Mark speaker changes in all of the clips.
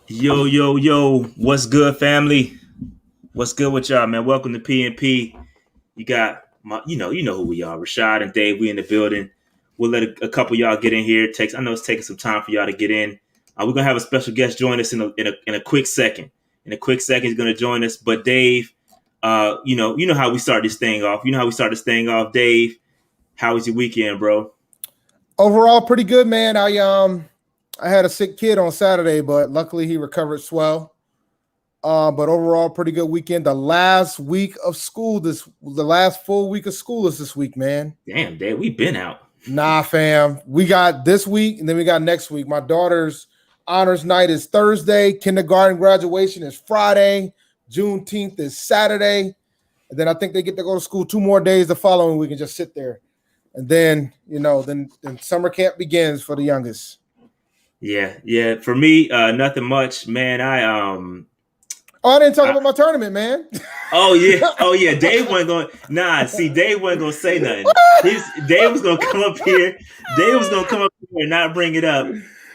Speaker 1: Yo, yo, yo, what's good, family? What's good with y'all, man? Welcome to PNP. You got you know who we are, Rashad and Dave. We in the building. We'll let a couple of y'all get in here. I know it's taking some time for y'all to get in. We're gonna have a special guest join us in a quick second. In a quick second, he's gonna join us. But Dave, you know how we start this thing off. You know how we start this thing off, Dave. How was your weekend, bro?
Speaker 2: Overall, pretty good, man. I had a sick kid on Saturday, but luckily he recovered swell. But overall, pretty good weekend. The last full week of school is this week, man.
Speaker 1: Damn, Dave, we been out.
Speaker 2: Nah, fam. We got this week and then we got next week. My daughter's honors night is Thursday. Kindergarten graduation is Friday. Juneteenth is Saturday. And then I think they get to go to school 2 more days the following week and just sit there. And then, then summer camp begins for the youngest.
Speaker 1: Yeah. For me, nothing much, man.
Speaker 2: I didn't talk about my tournament, man.
Speaker 1: Oh yeah. Dave wasn't going. Nah, see, Dave wasn't going to say nothing. Dave was going to come up here. Dave was going to come up here and not bring it up.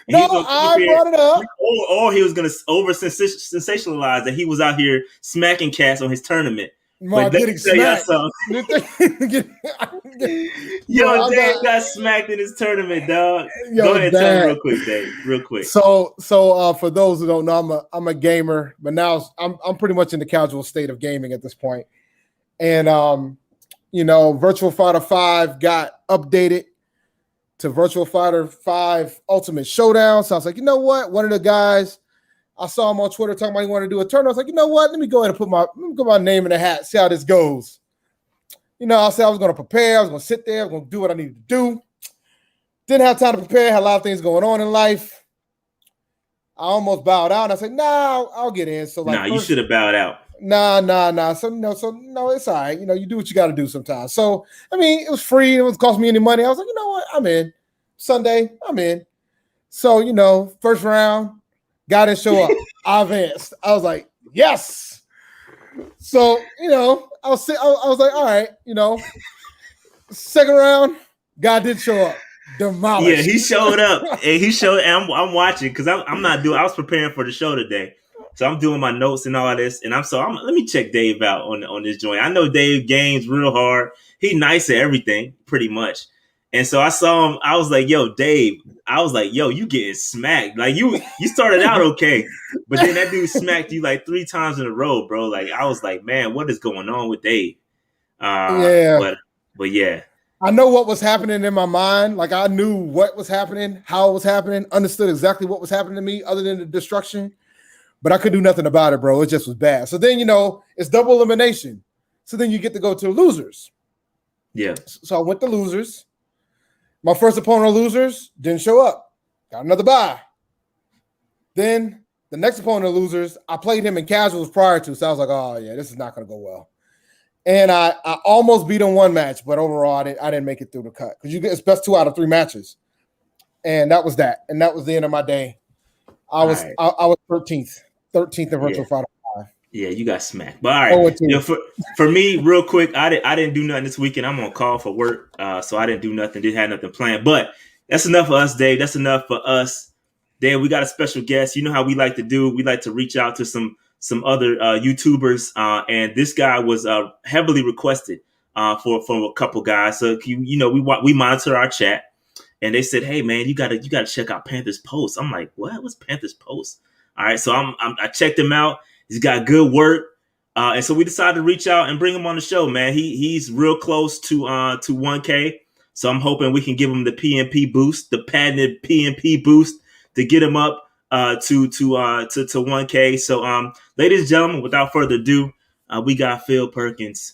Speaker 2: No, I brought it up.
Speaker 1: Or he was going to over sensationalize that he was out here smacking cats on his tournament.
Speaker 2: But getting smacked.
Speaker 1: Yo, Dave got smacked in his tournament, dog. Go ahead, tell me real quick, Dave. Real quick.
Speaker 2: So for those who don't know, I'm a gamer, but now I'm pretty much in the casual state of gaming at this point. And Virtual Fighter 5 got updated to Virtual Fighter 5 Ultimate Showdown. So I was like, you know what? One of the guys, I saw him on Twitter talking about he wanted to do a tournament. I was like, you know what? Let me go ahead and put my name in the hat, see how this goes. I said I was going to prepare. I was going to sit there. I was going to do what I needed to do. Didn't have time to prepare. Had a lot of things going on in life. I almost bowed out. And I said, nah, I'll get in. So
Speaker 1: you should have bowed out.
Speaker 2: Nah. So no, it's all right. You do what you got to do sometimes. So, it was free. It wasn't cost me any money. I was like, you know what? I'm in. Sunday, I'm in. So, first round, guy didn't show up. I advanced. I was like, yes. So, I was like, all right, second round, guy did show up. Demolished.
Speaker 1: Yeah, he showed up. And I'm watching because I was preparing for the show today. So I'm doing my notes and all this. And let me check Dave out on this joint. I know Dave games real hard. He nice at everything, pretty much. And so I saw him. I was like, yo, Dave. I was like, yo, you getting smacked. Like you started out okay. But then that dude smacked you like 3 times in a row, bro. Like I was like, man, what is going on with Dave?
Speaker 2: Yeah.
Speaker 1: But yeah.
Speaker 2: I know what was happening in my mind. Like I knew what was happening, how it was happening, understood exactly what was happening to me other than the destruction. But I could do nothing about it, bro. It just was bad. So then, it's double elimination. So then you get to go to the losers.
Speaker 1: Yeah.
Speaker 2: So I went to losers. My first opponent of losers didn't show up. Got another bye. Then the next opponent of losers, I played him in casuals prior to. So I was like, oh, yeah, this is not going to go well. And I almost beat him 1 match, but overall, I didn't make it through the cut. Because it's best 2 out of 3 matches. And that was that. And that was the end of my day. I was 13th in Virtual Fighter 5.
Speaker 1: Yeah, you got smacked. But all right, for me, real quick, I didn't do nothing this weekend. I'm on call for work, so I didn't do nothing. Didn't have nothing planned. But that's enough for us, Dave. That's enough for us. Dave, we got a special guest. You know how we like to do. We like to reach out to some other YouTubers, and this guy was heavily requested for a couple guys. So we monitor our chat, and they said, "Hey man, you gotta check out Panther's post." I'm like, "What? What's Panther's post?" All right, so I checked him out. He's got good work, and so we decided to reach out and bring him on the show. Man, he's real close to 1K, so I'm hoping we can give him the PNP boost, the patented PNP boost, to get him up to 1K. So, ladies and gentlemen, without further ado, we got Phil Perkins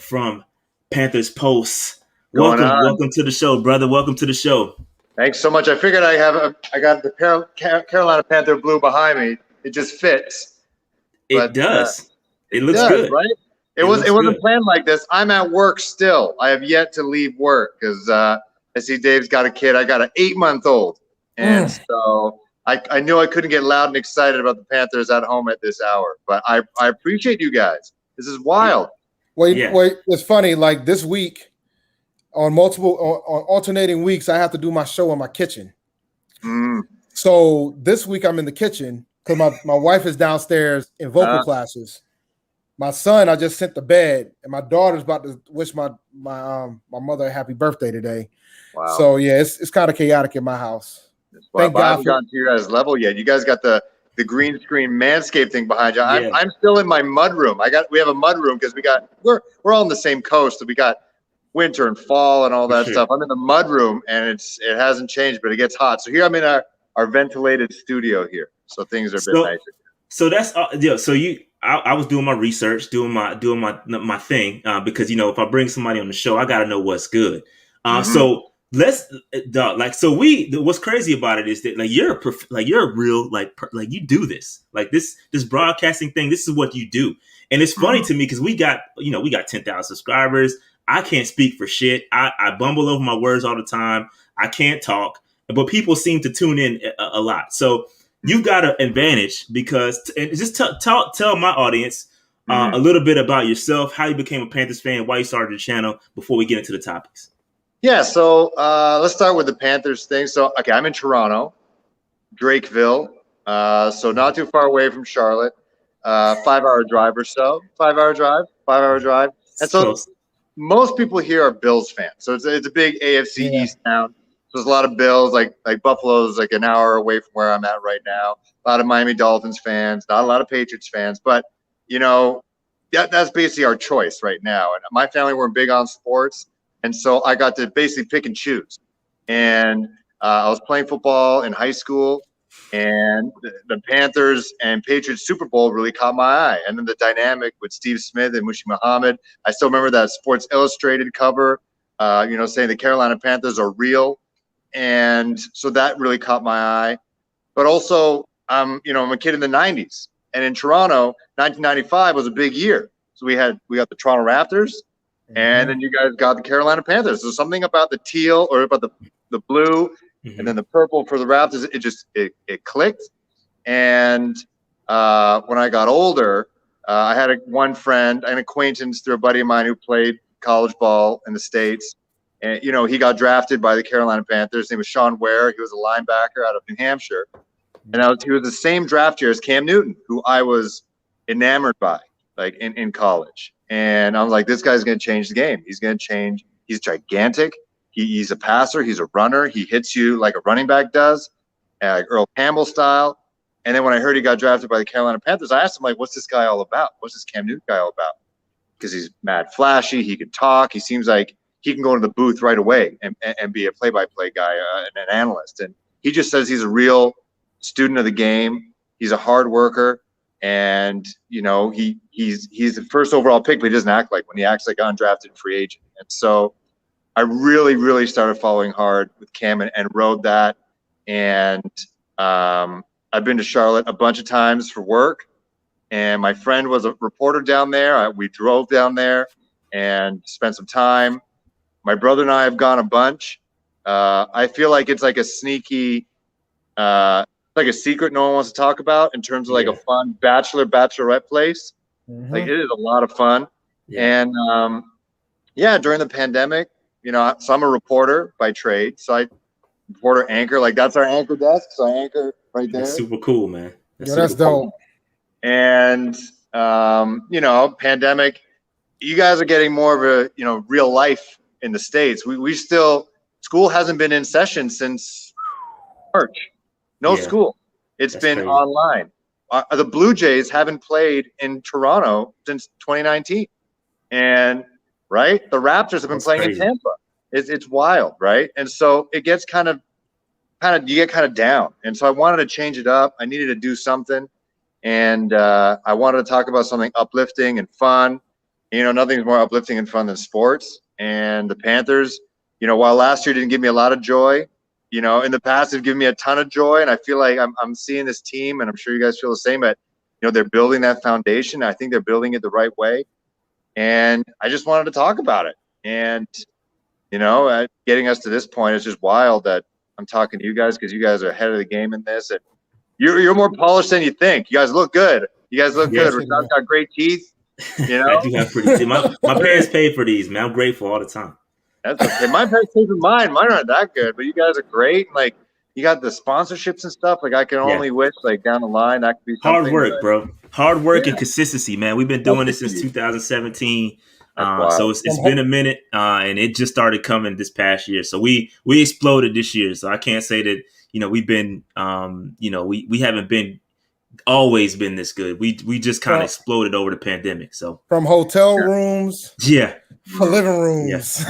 Speaker 1: from Panthers Post. Welcome to the show, brother. Welcome to the show.
Speaker 3: Thanks so much. I figured I got the Carolina Panther blue behind me. It just fits.
Speaker 1: It does. It looks good,
Speaker 3: right? It wasn't planned like this. I'm at work still. I have yet to leave work because I see Dave's got a kid. I got an 8-month-old, and so I knew I couldn't get loud and excited about the Panthers at home at this hour. But I appreciate you guys. This is wild.
Speaker 2: Wait, it's funny. Like this week, on alternating weeks, I have to do my show in my kitchen. So this week I'm in the kitchen. because my wife is downstairs in vocal classes. My son, I just sent to bed, and my daughter's about to wish my mother a happy birthday today. Wow. So yeah, it's kind of chaotic in my house.
Speaker 3: Thank God I haven't gotten to your guys' level yet. You guys got the green screen Manscape thing behind you. Yeah. I'm still in my mud room. We have a mud room because we're all on the same coast, so we got winter and fall and all that stuff. I'm in the mud room, and it hasn't changed, but it gets hot. So here I'm in our ventilated studio here, so things are a bit nicer.
Speaker 1: So that's So I was doing my research, doing my thing because if I bring somebody on the show, I got to know what's good. So what's crazy about it is that you're a real you do this this broadcasting thing. This is what you do, and it's funny to me because we got 10,000 subscribers. I can't speak for shit. I bumble over my words all the time. I can't talk, but people seem to tune in a lot. So you've got an advantage because just tell my audience a little bit about yourself, how you became a Panthers fan, why you started the channel before we get into the topics.
Speaker 3: Yeah, so let's start with the Panthers thing. So, okay, I'm in Toronto, Drakeville, so not too far away from Charlotte, 5-hour drive or so, 5-hour drive. And so most people here are Bills fans. So it's a big AFC East town. So there's a lot of Bills, like Buffalo's like an hour away from where I'm at right now. A lot of Miami Dolphins fans, not a lot of Patriots fans, but that's basically our choice right now. And my family, we're big on sports. And so I got to basically pick and choose. And I was playing football in high school, and the Panthers and Patriots Super Bowl really caught my eye. And then the dynamic with Steve Smith and Mushi Muhammad. I still remember that Sports Illustrated cover, saying the Carolina Panthers are real. And so that really caught my eye. But also, I'm a kid in the 90s. And in Toronto, 1995 was a big year. So we got the Toronto Raptors. And then you guys got the Carolina Panthers. So something about the teal or about the blue and then the purple for the Raptors, it clicked. And when I got older, I had one friend, an acquaintance through a buddy of mine who played college ball in the States. And, he got drafted by the Carolina Panthers. His name was Sean Ware. He was a linebacker out of New Hampshire. And he was the same draft year as Cam Newton, who I was enamored by, in college. And I was like, this guy's going to change the game. He's going to change. He's gigantic. He's a passer. He's a runner. He hits you like a running back does, like Earl Campbell style. And then when I heard he got drafted by the Carolina Panthers, I asked him, what's this guy all about? What's this Cam Newton guy all about? Because he's mad flashy. He can talk. He seems like he can go into the booth right away and be a play-by-play guy and an analyst. And he just says he's a real student of the game. He's a hard worker. And he's the first overall pick, but he doesn't act like one. He acts like an undrafted free agent. And so I really, really started following hard with Cam and rode that. And I've been to Charlotte a bunch of times for work. And my friend was a reporter down there. We drove down there and spent some time. My brother and I have gone a bunch. I feel like it's like a sneaky like a secret no one wants to talk about in terms of a fun bachelorette place. It is a lot of fun. And during the pandemic, so I'm a reporter by trade. So reporter anchor, that's our anchor desk. So I anchor right there.
Speaker 1: That's super cool, man.
Speaker 2: That's dope.
Speaker 1: Cool.
Speaker 3: And pandemic, you guys are getting more of a real life in the States. We still, school hasn't been in session since March. No school. It's been crazy. Online. The Blue Jays haven't played in Toronto since 2019. And, the Raptors have been playing crazy. In Tampa. It's wild, right? And so it gets you get kind of down. And so I wanted to change it up. I needed to do something. And I wanted to talk about something uplifting and fun. Nothing's more uplifting and fun than sports. And the Panthers, while last year didn't give me a lot of joy, in the past, they've given me a ton of joy, and I feel like I'm seeing this team, and I'm sure you guys feel the same. But they're building that foundation. I think they're building it the right way, and I just wanted to talk about it. And getting us to this point is just wild that I'm talking to you guys because you guys are ahead of the game in this, and you're more polished than you think. You guys look good. Good. Rashad's got great teeth.
Speaker 1: I do have pretty teeth. My parents paid for these, man. I'm grateful all the time.
Speaker 3: That's okay. My parents paid for mine. Mine aren't that good, but you guys are great. And you got the sponsorships and stuff. Like I can only wish like down the line that could be something.
Speaker 1: Hard work, bro. Hard work and consistency, man. We've been doing this since 2017. So it's been a minute, and it just started coming this past year. So we exploded this year. So I can't say that, we've been, we haven't been always been this good. We just kind of exploded over the pandemic. So
Speaker 2: from hotel rooms, for living rooms,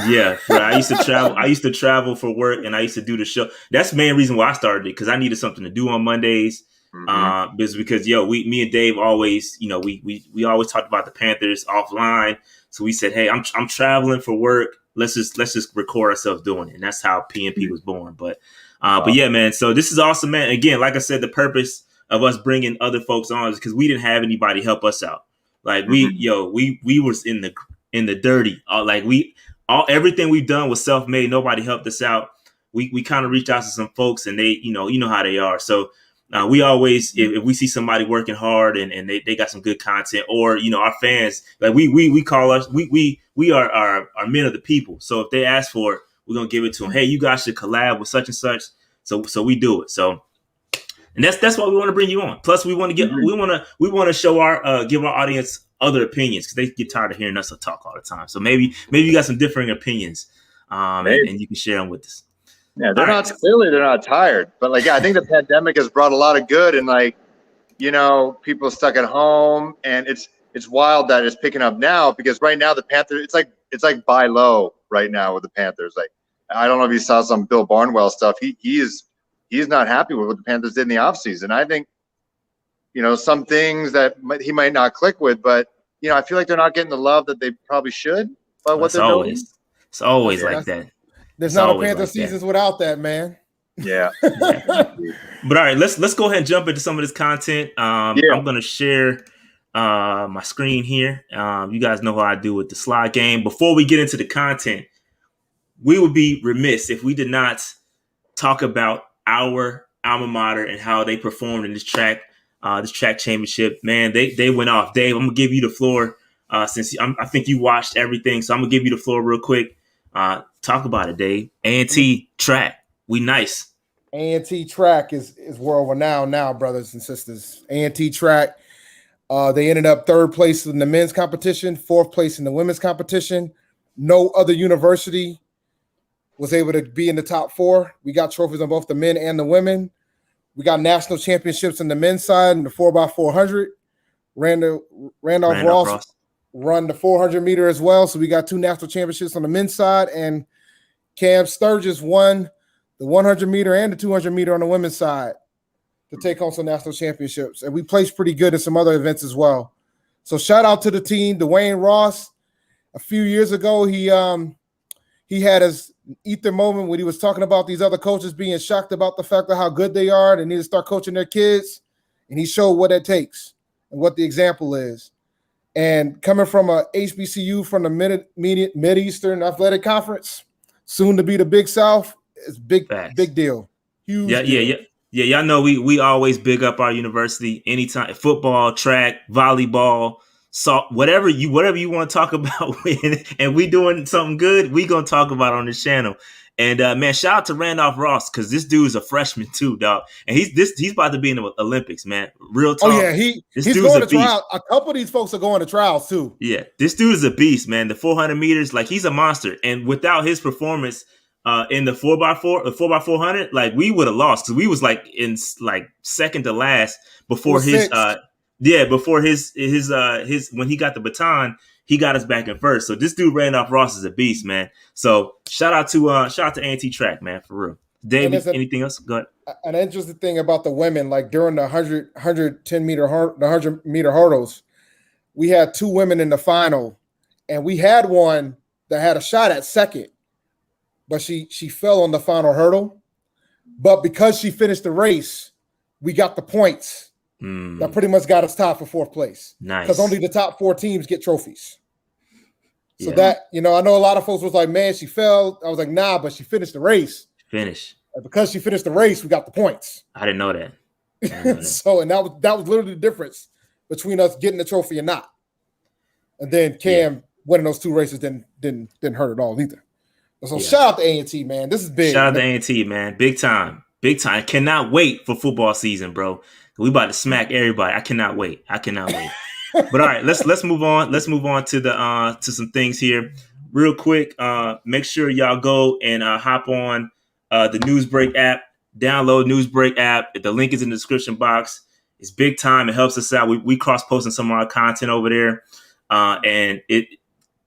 Speaker 1: I used to travel for work, and I used to do the show. That's the main reason why I started it, because I needed something to do on Mondays. Because me and Dave always, we always talked about the Panthers offline. So we said, hey, I'm traveling for work. Let's just record ourselves doing it, and that's how PNP was born. But yeah, man. So this is awesome, man. Again, like I said, the purpose of us bringing other folks on is because we didn't have anybody help us out. Like we was in the dirty. Everything we've done was self-made. Nobody helped us out. We kind of reached out to some folks, and they, you know how they are. So we always, if we see somebody working hard and they got some good content, or our fans, like we call us, we are men of the people. So if they ask for it, we're gonna give it to them. Hey, you guys should collab with such and such. So we do it. So. And that's why we want to bring you on. Plus, we want to show our give our audience other opinions, because they get tired of hearing us talk all the time. So maybe you got some differing opinions, and you can share them with us.
Speaker 3: Yeah, they're not tired, but I think the pandemic has brought a lot of good, and people stuck at home, and it's wild that it's picking up now, because right now the Panthers, it's like buy low right now with the Panthers. Like, I don't know if you saw some Bill Barnwell stuff. He's not happy with what the Panthers did in the offseason. I think, some things that he might not click with, but, I feel like they're not getting the love that they probably should by what they're doing.
Speaker 1: It's always like that.
Speaker 2: There's not a Panther seasons without that, man.
Speaker 3: Yeah.
Speaker 1: But all right, let's go ahead and jump into some of this content. I'm going to share my screen here. You guys know how I do with the slide game. Before we get into the content, we would be remiss if we did not talk about our alma mater and how they performed in this track championship. Man, they went off. Dave, I'm gonna give you the floor since I think you watched everything, so I'm gonna give you the floor real quick. Talk about it, Dave. A&T track, we nice.
Speaker 2: A&T track is world renowned now, brothers and sisters. A&T track, they ended up third place in the men's competition, fourth place in the women's competition. No other university was able to be in the top four. We got trophies on both the men and the women. We got national championships on the men's side in the 4x400. Randolph Ross run the 400 meter as well. So we got two national championships on the men's side, and Cam Sturgis won the 100 meter and the 200 meter on the women's side to take home some national championships. And we placed pretty good in some other events as well. So shout out to the team. Dwayne Ross, a few years ago, he had his ether moment when he was talking about these other coaches being shocked about the fact of how good they are. They need to start coaching their kids. And he showed what it takes and what the example is. And coming from a HBCU from the Mid-Eastern Athletic Conference, soon to be the Big South, it's big deal. Huge deal.
Speaker 1: Yeah, y'all know we always big up our university anytime. Football, track, volleyball, whatever you want to talk about, and we doing something good, we gonna talk about on this channel. And man, shout out to Randolph Ross, because this dude is a freshman too, dog, and he's about to be in the Olympics, man. Real talk.
Speaker 2: Oh yeah, he's going to trials. A couple of these folks are going to trials too.
Speaker 1: Yeah, this dude is a beast, man. The 400 meters, he's a monster, and without his performance in the 4x400, we would have lost, because we was in second to last before his before his when he got the baton, he got us back in first. So this dude Randolph Ross is a beast, man. So shout out to A&T track, man, for real. David, anything else? Go ahead.
Speaker 2: An interesting thing about the women, during the 110 meter the 100 meter hurdles, we had two women in the final, and we had one that had a shot at second, but she fell on the final hurdle. But because she finished the race, we got the points. That pretty much got us tied for fourth place.
Speaker 1: Nice.
Speaker 2: Because only the top four teams get trophies. So that, I know a lot of folks was like, man, she fell. I was like, nah, but she finished the race. And because she finished the race, we got the points.
Speaker 1: I didn't know that.
Speaker 2: And that was literally the difference between us getting the trophy and not. And then Cam winning those two races didn't hurt at all either. So shout out to A&T, man. This is big.
Speaker 1: Shout out to A&T, man. Big time. Big time. I cannot wait for football season, bro. We about to smack everybody. I cannot wait. But all right, let's move on. Let's move on to the to some things here. Real quick, make sure y'all go and hop on the Newsbreak app. Download Newsbreak app. The link is in the description box. It's big time. It helps us out. We cross-posting some of our content over there, and it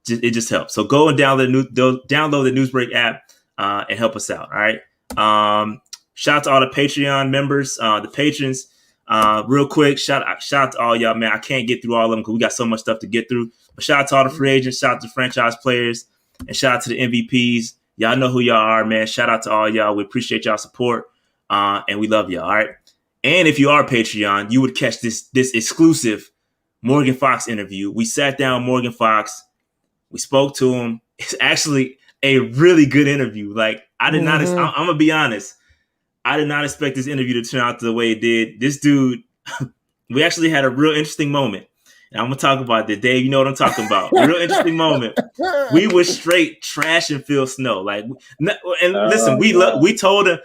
Speaker 1: just helps. So go and download the Newsbreak app and help us out. All right. Shout out to all the Patreon members, the patrons. Real quick, shout out to all y'all, man. I can't get through all of them because we got so much stuff to get through. But shout out to all the free agents, shout out to franchise players, and shout out to the MVPs. Y'all know who y'all are, man. Shout out to all y'all. We appreciate y'all support, and we love y'all. All right. And if you are Patreon, you would catch this exclusive Morgan Fox interview. We sat down with Morgan Fox. We spoke to him. It's actually a really good interview. Like, I did not. I'm gonna be honest. I did not expect this interview to turn out the way it did. This dude, we actually had a real interesting moment. And I'm going to talk about that. Dave, you know what I'm talking about. Real interesting moment. We were straight trashing Phil Snow. Like, and listen, we told him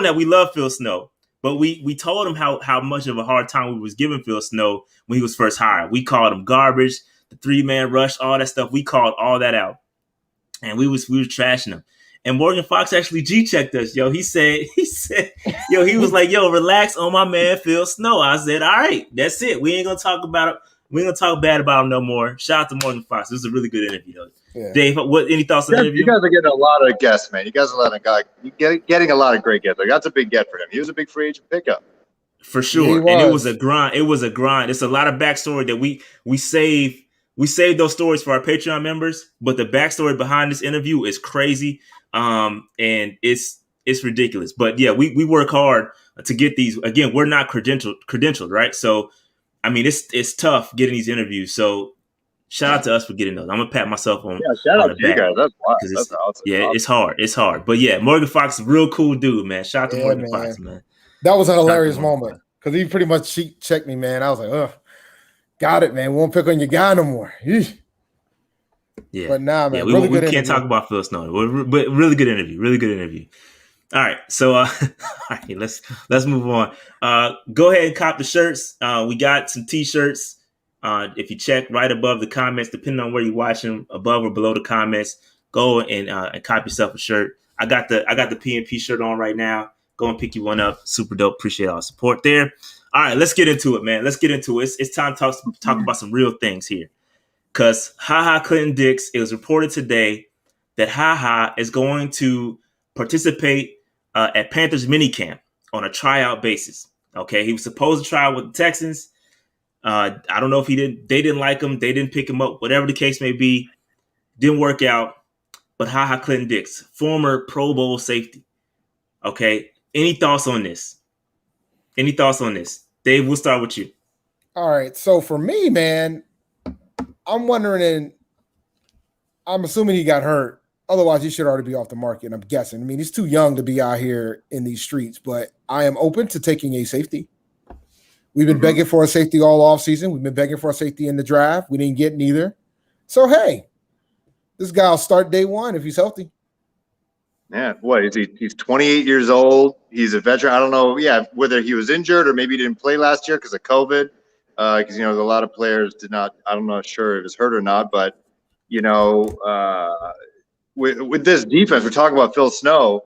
Speaker 1: that we love Phil Snow. But we told him how much of a hard time we was giving Phil Snow when he was first hired. We called him garbage, the 3-man rush, all that stuff. We called all that out. And we was trashing him. And Morgan Fox actually G-checked us, yo. He said, yo, he was like, yo, relax on my man Phil Snow. I said, all right, that's it. We ain't gonna talk about it. We ain't gonna talk bad about him no more. Shout out to Morgan Fox. This was a really good interview, though. Yeah. Dave, any thoughts on the interview?
Speaker 3: You guys are getting a lot of guests, man. You guys are getting a lot of great guests. Like, that's a big get for him. He was a big free agent pickup.
Speaker 1: For sure. And it was a grind. It's a lot of backstory that we save. We save those stories for our Patreon members, but the backstory behind this interview is crazy. And it's ridiculous. But yeah, we work hard to get these. Again, we're not credentialed, right? So, I mean, it's tough getting these interviews. So shout out to us for getting those. I'm gonna pat myself on.
Speaker 3: Yeah, shout out to you guys. That's wild. That's
Speaker 1: awesome. Yeah, it's hard. It's hard. But yeah, Morgan Fox, real cool dude, man. Shout out to Morgan Fox, man.
Speaker 2: That was a hilarious moment because he pretty much checked me, man. I was like, ugh, got it, man. Won't pick on your guy no more.
Speaker 1: Yeah,
Speaker 2: but nah, man.
Speaker 1: Yeah, we can't talk about Phil Snow, but really good interview. Really good interview. All right, so all right, let's move on. Go ahead and cop the shirts. We got some T-shirts. If you check right above the comments, depending on where you're watching, above or below the comments, go and cop yourself a shirt. I got the PNP shirt on right now. Go and pick you one up. Super dope. Appreciate all the support there. All right, let's get into it, man. Let's get into it. It's time to talk about some real things here. Because Clint Dix, it was reported today that is going to participate at Panthers minicamp on a tryout basis. Okay, he was supposed to try out with the Texans. I don't know if they didn't like him, they didn't pick him up, whatever the case may be. Didn't work out. But Clint Dix, former Pro Bowl safety. Okay, any thoughts on this? Dave, we'll start with you.
Speaker 2: All right, so for me, man, I'm wondering, and I'm assuming he got hurt. Otherwise, he should already be off the market, I'm guessing. I mean, he's too young to be out here in these streets, but I am open to taking a safety. We've been begging for a safety all offseason. We've been begging for a safety in the draft. We didn't get neither. So, hey, this guy will start day one if he's healthy.
Speaker 3: Yeah, what is he? He's 28 years old. He's a veteran. I don't know, whether he was injured or maybe he didn't play last year because of COVID. Because, a lot of players did not – I'm not sure if it was hurt or not. But, with this defense, we're talking about Phil Snow,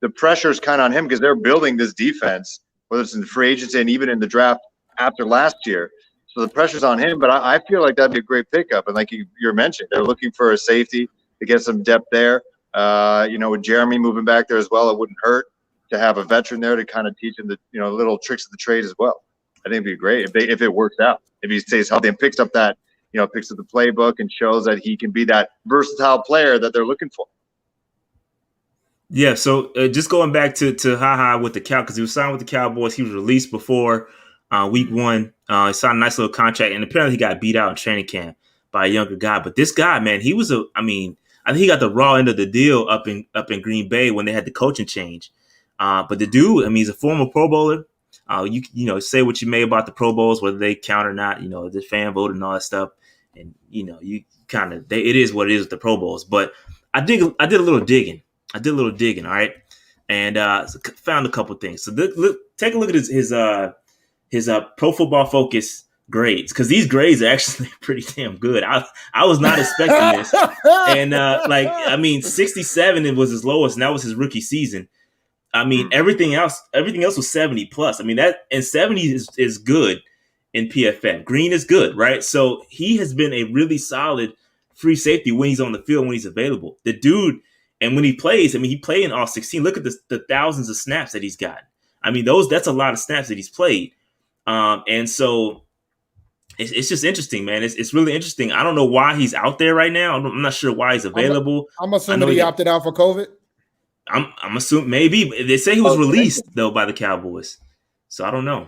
Speaker 3: the pressure is kind of on him because they're building this defense, whether it's in the free agency and even in the draft after last year. So the pressure's on him. But I feel like that'd be a great pickup. And like you mentioned, they're looking for a safety to get some depth there. With Jeremy moving back there as well, it wouldn't hurt to have a veteran there to kind of teach him the little tricks of the trade as well. I think it'd be great if it works out. If he stays healthy and picks up the playbook and shows that he can be that versatile player that they're looking for.
Speaker 1: Yeah, so just going back to with the Cowboys, because he was signed with the Cowboys. He was released before week one. He signed a nice little contract, and apparently he got beat out in training camp by a younger guy. But this guy, man, I think he got the raw end of the deal up in Green Bay when they had the coaching change. But the dude, he's a former Pro Bowler. You say what you may about the Pro Bowls, whether they count or not, the fan vote and all that stuff. And, you kind of, it is what it is with the Pro Bowls. But I did a little digging. All right. and found a couple things. So take a look at his Pro Football Focus grades, because these grades are actually pretty damn good. I was not expecting this, and 67 it was his lowest, and that was his rookie season. I mean, everything else was 70 plus. I mean, that and 70 is good in PFF. Green is good, right? So he has been a really solid free safety when he's on the field, when he's available. The dude, and when he plays, I mean, he played in all 16. Look at the thousands of snaps that he's gotten. I mean, that's a lot of snaps that he's played. And so it's just interesting, man. It's really interesting. I don't know why he's out there right now. I'm not sure why he's available.
Speaker 2: I'm assuming he opted out for COVID.
Speaker 1: I'm assuming maybe. They say he was released though by the Cowboys, so I don't know.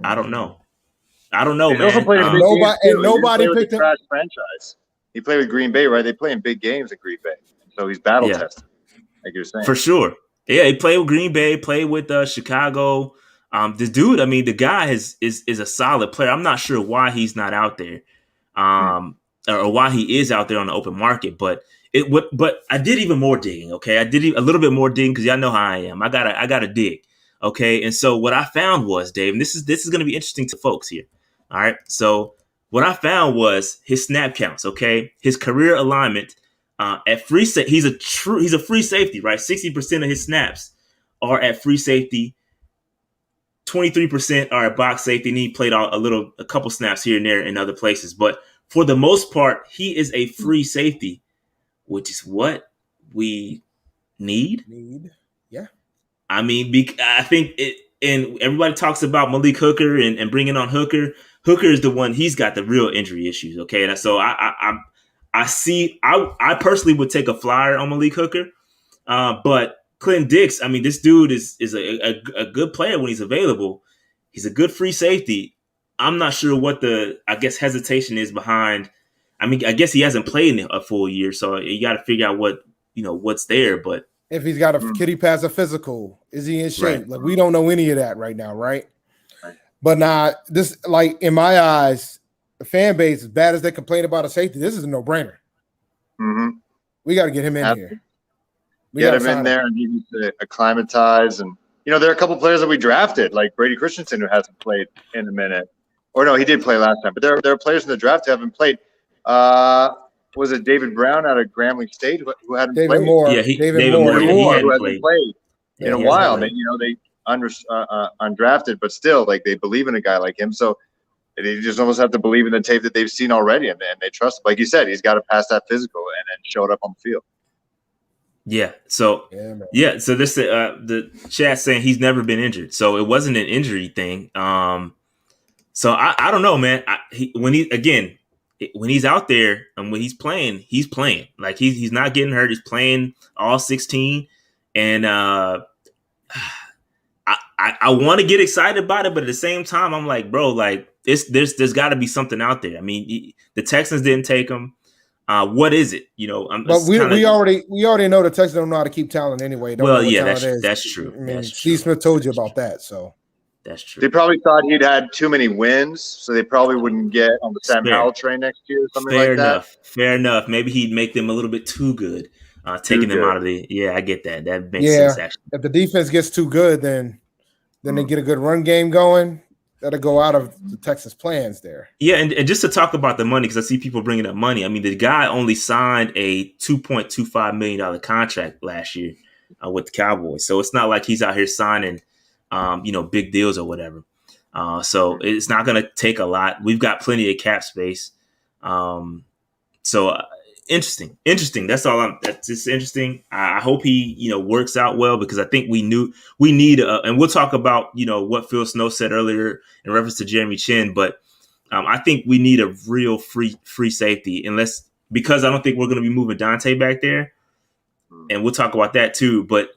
Speaker 1: I don't know, man.
Speaker 3: Also played
Speaker 2: nobody picked him.
Speaker 3: Trash franchise. He played with Green Bay, right? They play in big games at Green Bay, so he's battle tested, like you're saying.
Speaker 1: For sure. Yeah, he played with Green Bay, played with Chicago. This dude, I mean, the guy is a solid player. I'm not sure why he's not out there, or why he is out there on the open market, but. But I did even more digging. Okay, I did a little bit more digging because y'all know how I am. I gotta dig. Okay, and so what I found was, Dave, and this is going to be interesting to folks here. All right, so what I found was his snap counts. Okay, his career alignment at free safety. He's a free safety, right? 60% of his snaps are at free safety. 23% are at box safety, and he played a couple snaps here and there in other places. But for the most part, he is a free safety, which is what we need.
Speaker 2: Yeah.
Speaker 1: I mean, I think and everybody talks about Malik Hooker and bringing on Hooker. Hooker is the one, he's got the real injury issues. Okay. And so I personally would take a flyer on Malik Hooker. But Clint Dix, I mean, this dude is a good player when he's available. He's a good free safety. I'm not sure what hesitation is behind. I mean, I guess he hasn't played in a full year, so you got to figure out what's there. But
Speaker 2: if he's got could he pass a physical? Is he in shape?
Speaker 1: Right.
Speaker 2: Like, we don't know any of that right now, right? But now, this, like, in my eyes, the fan base, as bad as they complain about a safety, this is a no-brainer.
Speaker 3: Mm-hmm.
Speaker 2: We got to get him in here.
Speaker 3: Get him in there, and he needs to acclimatize. And there are a couple players that we drafted, like Brady Christensen, who hasn't played in a minute. Or no, he did play last time. But there are players in the draft who haven't played. Was it David Brown out of Grambling State who hadn't played?
Speaker 2: Moore.
Speaker 1: Yeah,
Speaker 2: David Moore
Speaker 3: who hasn't played in a while. They undrafted, but still, like, they believe in a guy like him. So they just almost have to believe in the tape that they've seen already, and they trust him. Like you said, he's got to pass that physical and then show it up on the field.
Speaker 1: Yeah. So So this the chat saying he's never been injured, so it wasn't an injury thing. So I don't know, man. When he's out there and when he's playing. Like, he's not getting hurt. He's playing all 16, and I want to get excited about it, but at the same time, I'm like, bro, like, there's got to be something out there. I mean, the Texans didn't take him. What is it?
Speaker 2: But we already know the Texans don't know how to keep talent anyway.
Speaker 1: That's true.
Speaker 2: I mean, Steve Smith told you about that, so.
Speaker 1: That's true.
Speaker 3: They probably thought he'd had too many wins, so they probably wouldn't get on the Sam Howell train next year or something like that.
Speaker 1: Fair enough. Maybe he'd make them a little bit too good, taking them out of the – yeah, I get that. That makes sense, actually.
Speaker 2: If the defense gets too good, then they get a good run game going. That'll go out of the Texans' plans there.
Speaker 1: Yeah, and just to talk about the money, because I see people bringing up money. I mean, the guy only signed a $2.25 million contract last year with the Cowboys. So it's not like he's out here signing – big deals or whatever. So it's not going to take a lot. We've got plenty of cap space. Interesting. That's all. That's just interesting. I hope he, works out well, because I think we need, and we'll talk about, what Phil Snow said earlier in reference to Jeremy Chin, but I think we need a real free safety, because I don't think we're going to be moving Dante back there. And we'll talk about that too, but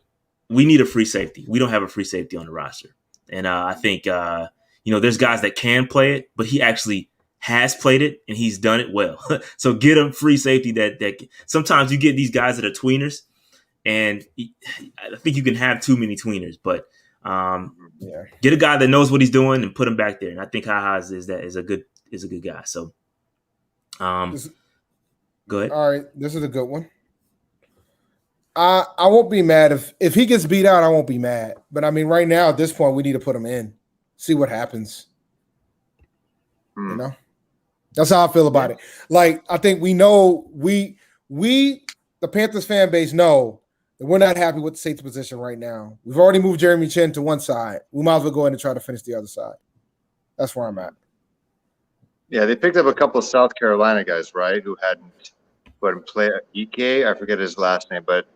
Speaker 1: we need a free safety. We don't have a free safety on the roster. And I think, there's guys that can play it, but he actually has played it and he's done it well. So get him free safety that sometimes you get these guys that are tweeners, and I think you can have too many tweeners, but get a guy that knows what he's doing and put him back there. And I think Ha-Ha's is a good guy. So go ahead.
Speaker 2: All right. This is a good one. I won't be mad if he gets beat out. I won't be mad. But I mean, right now at this point, we need to put him in, see what happens. You know, that's how I feel about it. Like, I think we know we the Panthers fan base know that we're not happy with the safety position right now. We've already moved Jeremy Chin to one side. We might as well go ahead and try to finish the other side. That's where I'm at.
Speaker 3: Yeah, they picked up a couple of South Carolina guys, right, who hadn't played Ike. I forget his last name, but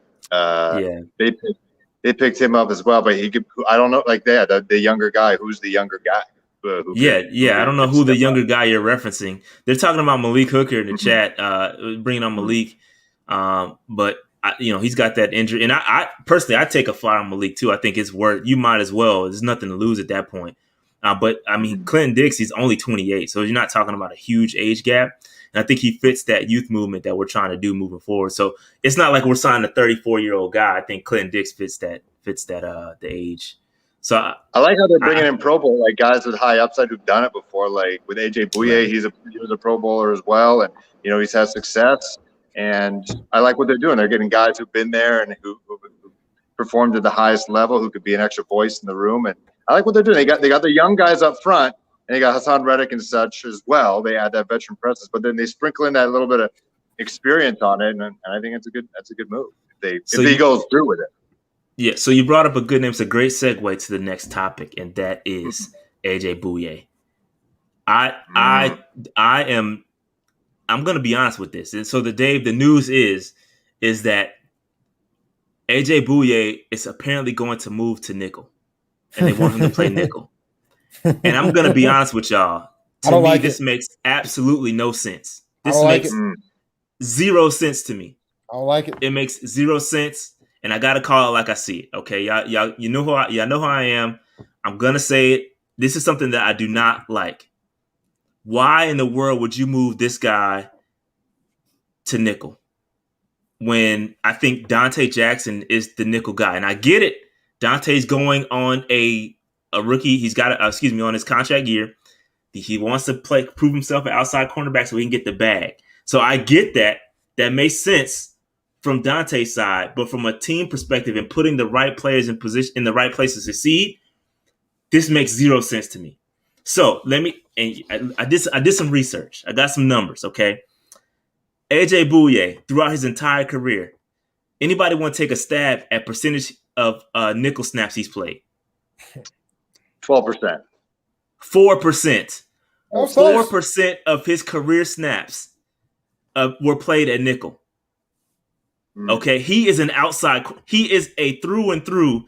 Speaker 3: they picked him up as well. But he could, I don't know, like the younger guy. Who's the younger guy?
Speaker 1: I don't know who the younger guy you're referencing. They're talking about Malik Hooker in the chat, bringing on Malik. But he's got that injury, and I personally, I take a flyer on Malik too. I think it's worth. You might as well. There's nothing to lose at that point. But I mean, Clint Dix, he's only 28, so you're not talking about a huge age gap. And I think he fits that youth movement that we're trying to do moving forward. So it's not like we're signing a 34-year-old guy. I think Clint Dix fits that the age. So
Speaker 3: I like how they're bringing in Pro Bowl, like guys with high upside who've done it before. Like with AJ Bouye, he was a Pro Bowler as well, and he's had success. And I like what they're doing. They're getting guys who've been there and who performed at the highest level, who could be an extra voice in the room. And I like what they're doing. They got the young guys up front, and they got Hassan Reddick and such as well. They add that veteran presence, but then they sprinkle in that little bit of experience on it, and I think that's a good move if he goes through with it.
Speaker 1: Yeah. So you brought up a good name. It's a great segue to the next topic, and that is AJ Bouye. I'm going to be honest with this. And so the news is that AJ Bouye is apparently going to move to nickel, and they want him to play nickel. And I'm going to be honest with y'all. To me, this makes absolutely no sense. This makes zero sense to me.
Speaker 2: I don't like it.
Speaker 1: It makes zero sense, and I got to call it like I see it. Okay, y'all, you know who I am. I'm going to say it. This is something that I do not like. Why in the world would you move this guy to nickel when I think Dante Jackson is the nickel guy? And I get it. Dante's going on a rookie. He's got on his contract year. He wants to prove himself an outside cornerback so he can get the bag. So I get that. That makes sense from Dante's side. But from a team perspective and putting the right players in position in the right places to succeed, this makes zero sense to me. So I did some research. I got some numbers, okay? AJ Bouye, throughout his entire career, anybody want to take a stab at percentage of nickel snaps he's played?
Speaker 3: 12%.
Speaker 1: 4%. 4% of his career snaps were played at nickel. Okay, he is a through and through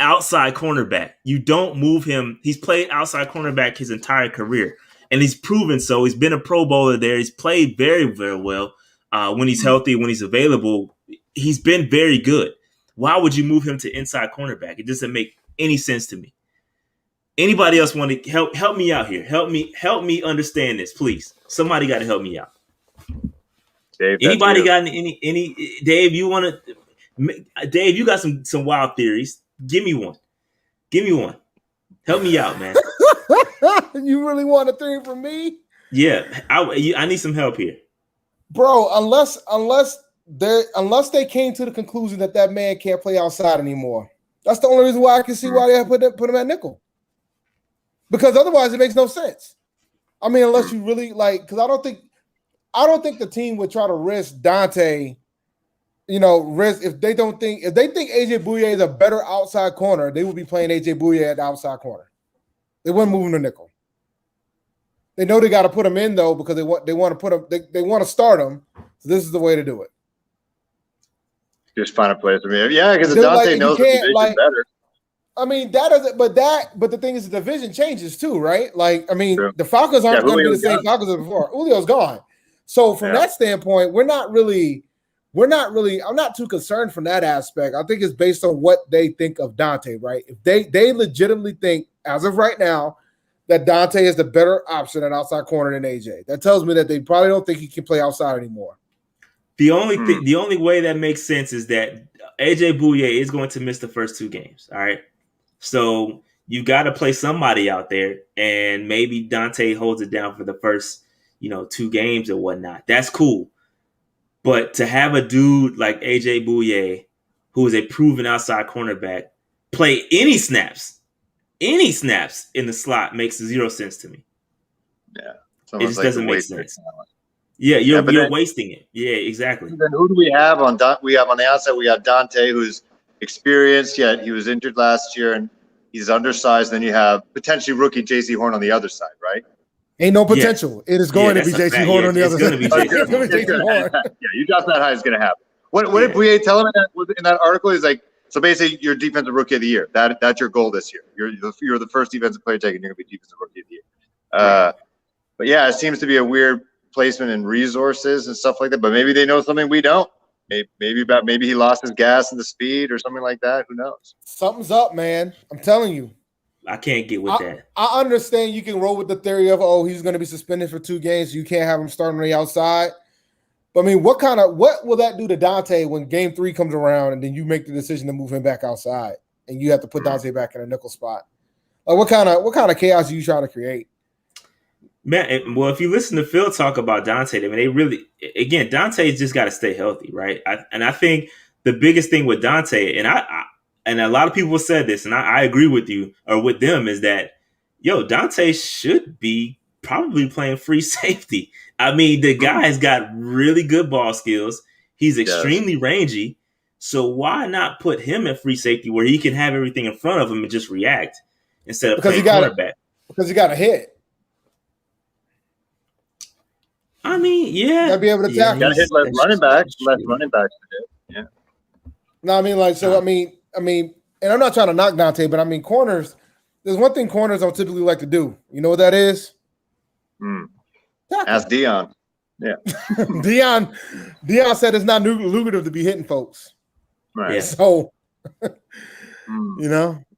Speaker 1: outside cornerback. You don't move him. He's played outside cornerback his entire career, and he's proven so. He's been a Pro Bowler there. He's played very, very well when he's healthy, when he's available. He's been very good. Why would you move him to inside cornerback? It doesn't make any sense to me. Anybody else want to help me out here? Help me understand this, please. Somebody got to help me out.
Speaker 3: Dave,
Speaker 1: anybody got any Dave, you want to Dave, you got some wild theories. Give me one. Help me out, man.
Speaker 2: You really want a theory from me?
Speaker 1: Yeah, I need some help here,
Speaker 2: bro. Unless they came to the conclusion that man can't play outside anymore. That's the only reason why I can see why they put him at nickel. Because otherwise, it makes no sense. I mean, unless you really because I don't think the team would try to risk Dante. If they think AJ Bouye is a better outside corner, they would be playing AJ Bouye at the outside corner. They wouldn't move him to nickel. They know they got to put him in though because they want to put him. They want to start him. So this is the way to do it.
Speaker 3: Just find a place for me. Yeah, because Dante knows the division better.
Speaker 2: I mean that doesn't. But the thing is, the division changes too, right?
Speaker 3: True.
Speaker 2: The Falcons aren't going to be the same Falcons as before. Julio's gone. So from that standpoint, I'm not too concerned from that aspect. I think it's based on what they think of Dante, right? If they legitimately think, as of right now, that Dante is the better option at outside corner than AJ, that tells me that they probably don't think he can play outside anymore.
Speaker 1: The only way that makes sense is that AJ Bouye is going to miss the first 2 games. All right. So you got to play somebody out there, and maybe Dante holds it down for the first, 2 games or whatnot. That's cool. But to have a dude like AJ Bouye who is a proven outside cornerback, play any snaps in the slot makes 0 sense to me.
Speaker 3: Yeah.
Speaker 1: It just doesn't make sense. Yeah, you're wasting it. Yeah, exactly.
Speaker 3: Then who do we have on the outside? We have Dante, who's experienced, yet he was injured last year and he's undersized. Then you have potentially rookie J.C. Horn on the other side, right?
Speaker 2: Ain't no potential. It is going to be J.C. Horn on the other side.
Speaker 1: It's going to be J.C. Horn.
Speaker 3: Yeah, you got that high is going to happen. What did Bouye tell him in that article? He's like, so basically, you're defensive rookie of the year. That's your goal this year. You're the first defensive player taken. You're going to be defensive rookie of the year. But yeah, it seems to be a weird placement in resources and stuff like that. But maybe they know something we don't. Maybe he lost his gas and the speed or something like that. Who knows?
Speaker 2: Something's up, man. I'm telling you.
Speaker 1: I can't get with that.
Speaker 2: I understand you can roll with the theory of, he's going to be suspended for 2 games. So you can't have him starting on the outside. But I mean, what will that do to Dante when game 3 comes around and then you make the decision to move him back outside and you have to put Dante back in a nickel spot? Like what kind of chaos are you trying to create?
Speaker 1: Man, well, if you listen to Phil talk about Dante, I mean, they really, again, Dante's just got to stay healthy, right? I think the biggest thing with Dante, and a lot of people said this, and I agree with you or with them, is that, Dante should be probably playing free safety. I mean, the guy's got really good ball skills. He's extremely rangy. So why not put him at free safety where he can have everything in front of him and just react instead of playing cornerback?
Speaker 2: Because he got a hit.
Speaker 1: I mean, yeah.
Speaker 2: Gotta be able to tackle.
Speaker 3: Got to hit less running backs to do. Yeah.
Speaker 2: No, I mean, I mean, and I'm not trying to knock Dante, but I mean, corners. There's one thing corners don't typically like to do. You know what that is?
Speaker 3: Ask Dion. Yeah.
Speaker 2: Dion said it's not lucrative to be hitting folks.
Speaker 3: Right.
Speaker 1: Yeah.
Speaker 2: So,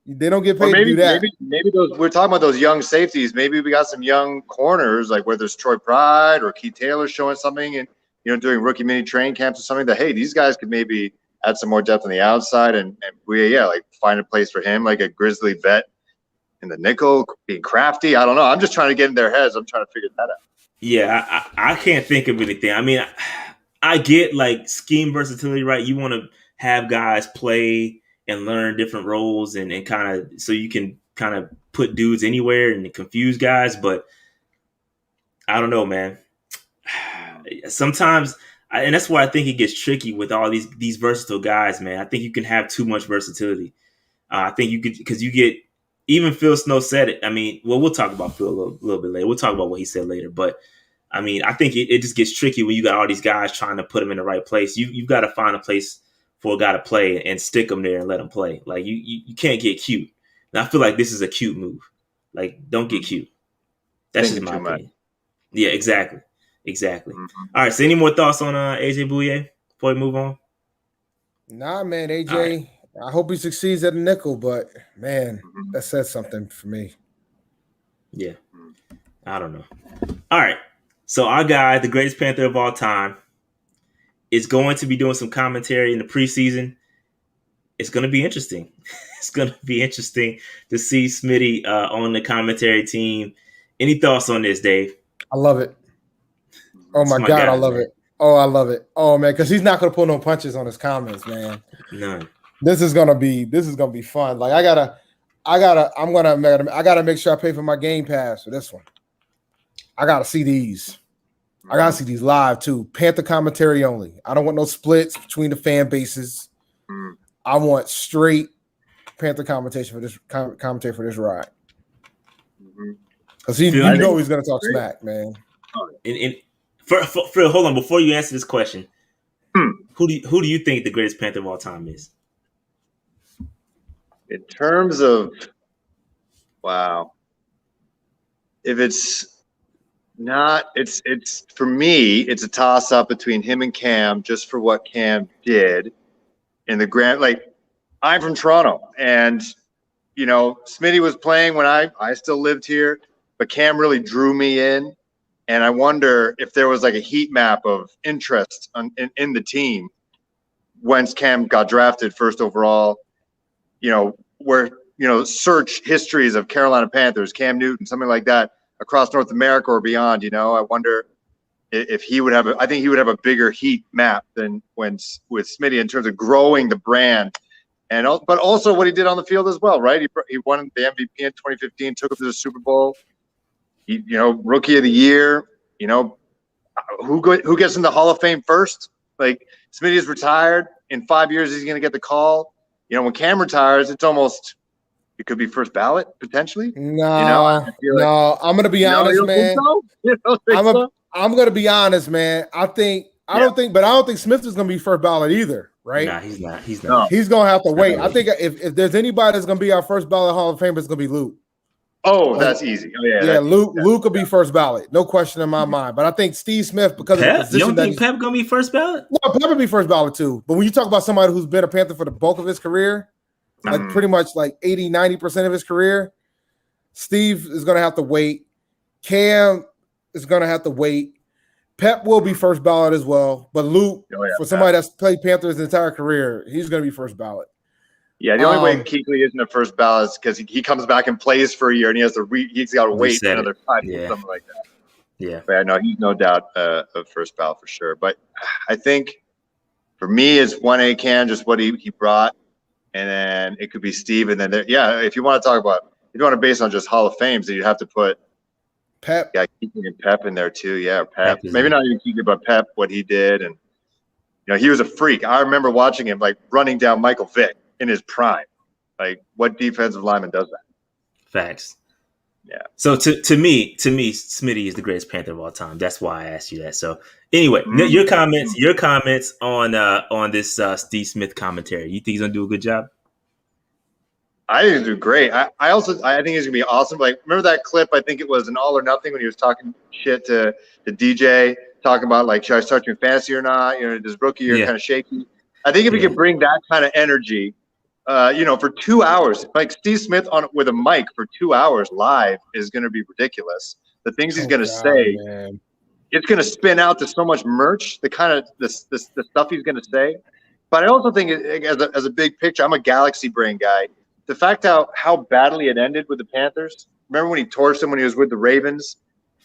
Speaker 2: they don't get paid to do that.
Speaker 3: Maybe we're talking about those young safeties. Maybe we got some young corners, like whether it's Troy Pride or Keith Taylor showing something and, doing rookie mini training camps or something that, hey, these guys could maybe add some more depth on the outside and like find a place for him, like a Grizzly vet in the nickel, being crafty. I don't know. I'm just trying to get in their heads. I'm trying to figure that out.
Speaker 1: Yeah, I can't think of anything. I mean, I get like scheme versatility, right? You want to have guys play and learn different roles and kind of so you can kind of put dudes anywhere and confuse guys. But I don't know, man. Sometimes, and that's why I think it gets tricky with all these versatile guys, man. I think you can have too much versatility. I think you could, because you get, even Phil Snow said it. I mean, well, we'll talk about Phil a little bit later. We'll talk about what he said later. But, I mean, I think it just gets tricky when you got all these guys trying to put them in the right place. You've got to find a place for a guy to play and stick them there and let them play. Like, you can't get cute. And I feel like this is a cute move. Like, don't get cute. That's just my opinion. Yeah, exactly. Mm-hmm. All right, so any more thoughts on AJ Bouye before we move on?
Speaker 2: Nah, man, AJ, right. I hope he succeeds at a nickel, but, man, that says something for me.
Speaker 1: Yeah, I don't know. All right, so our guy, the greatest Panther of all time, is going to be doing some commentary in the preseason. It's going to be interesting. It's going to be interesting to see Smitty on the commentary team. Any thoughts on this, Dave?
Speaker 2: I love it. Oh, my God, I love it. Oh, I love it. Oh, man, because he's not going to pull no punches on his comments, man.
Speaker 1: None.
Speaker 2: This is gonna be fun. Like I gotta make sure I pay for my Game Pass for this one. I gotta see these. I gotta see these live too. Panther commentary only. I don't want no splits between the fan bases. I want straight Panther commentary for this ride. Because he's gonna talk smack, man.
Speaker 1: And for hold on, before you answer this question, who do you think the greatest Panther of all time is?
Speaker 3: In terms of, wow, if it's not, it's for me, it's a toss up between him and Cam, just for what Cam did in the grand. Like, I'm from Toronto, and Smitty was playing when I still lived here, but Cam really drew me in, and I wonder if there was like a heat map of interest in the team once Cam got drafted first overall. Where, search histories of Carolina Panthers, Cam Newton, something like that across North America or beyond. I wonder if he would have, I think he would have a bigger heat map than with Smitty in terms of growing the brand, but also what he did on the field as well, right? He won the MVP in 2015, took him to the Super Bowl. Rookie of the year. Who gets in the Hall of Fame first? Like Smitty is retired. In 5 years, he's going to get the call. When Cam retires, it could be first ballot potentially.
Speaker 2: No, I'm going to be honest, man. I'm going to be honest, man. I don't think Smith is going to be first ballot either, right?
Speaker 1: Nah, he's not. He's
Speaker 2: going to have to wait. I think if there's anybody that's going to be our first ballot Hall of Fame, it's going to be Luke.
Speaker 3: Oh, that's easy. Oh,
Speaker 2: yeah, Luke will be first ballot, no question in my mind. But I think Steve Smith, because
Speaker 1: Pep?
Speaker 2: of the position,
Speaker 1: you don't think Pep gonna be first ballot?
Speaker 2: No, Pep will be first ballot too. But when you talk about somebody who's been a Panther for the bulk of his career, like pretty much like 80-90% of his career, Steve is gonna have to wait. Cam is gonna have to wait. Pep will be first ballot as well. But Luke, for somebody that's played Panthers his entire career, he's gonna be first ballot.
Speaker 3: Yeah, the only way Kuechly isn't a first ballot is because he comes back and plays for a year, and he's got to wait another 5 years, something like that.
Speaker 1: Yeah,
Speaker 3: but I know he's no doubt a first ballot for sure. But I think for me, it's 1A Cam, just what he brought, and then it could be Steve, and then if you want to base on just Hall of Fames, then you'd have to put
Speaker 2: Pep.
Speaker 3: Yeah, Kuechly and Pep in there too. Yeah, Pep. Maybe not even Kuechly, but Pep, what he did, and he was a freak. I remember watching him like running down Michael Vick in his prime. Like, what defensive lineman does that?
Speaker 1: Facts.
Speaker 3: Yeah.
Speaker 1: So to me, Smitty is the greatest Panther of all time. That's why I asked you that. So anyway, your comments on this Steve Smith commentary. You think he's gonna do a good job?
Speaker 3: I think he's do great. I think he's gonna be awesome. Like, remember that clip? I think it was an All or Nothing when he was talking shit to DJ, talking about like, should I start doing fantasy or not? This rookie year kind of shaky. I think if he could bring that kind of energy. For 2 hours, like Steve Smith with a mic for 2 hours live is going to be ridiculous. The things he's going to say, man. It's going to spin out to so much merch. The kind of the stuff he's going to say. But I also think, as a big picture, I'm a galaxy brain guy. The fact how badly it ended with the Panthers. Remember when he torched them when he was with the Ravens,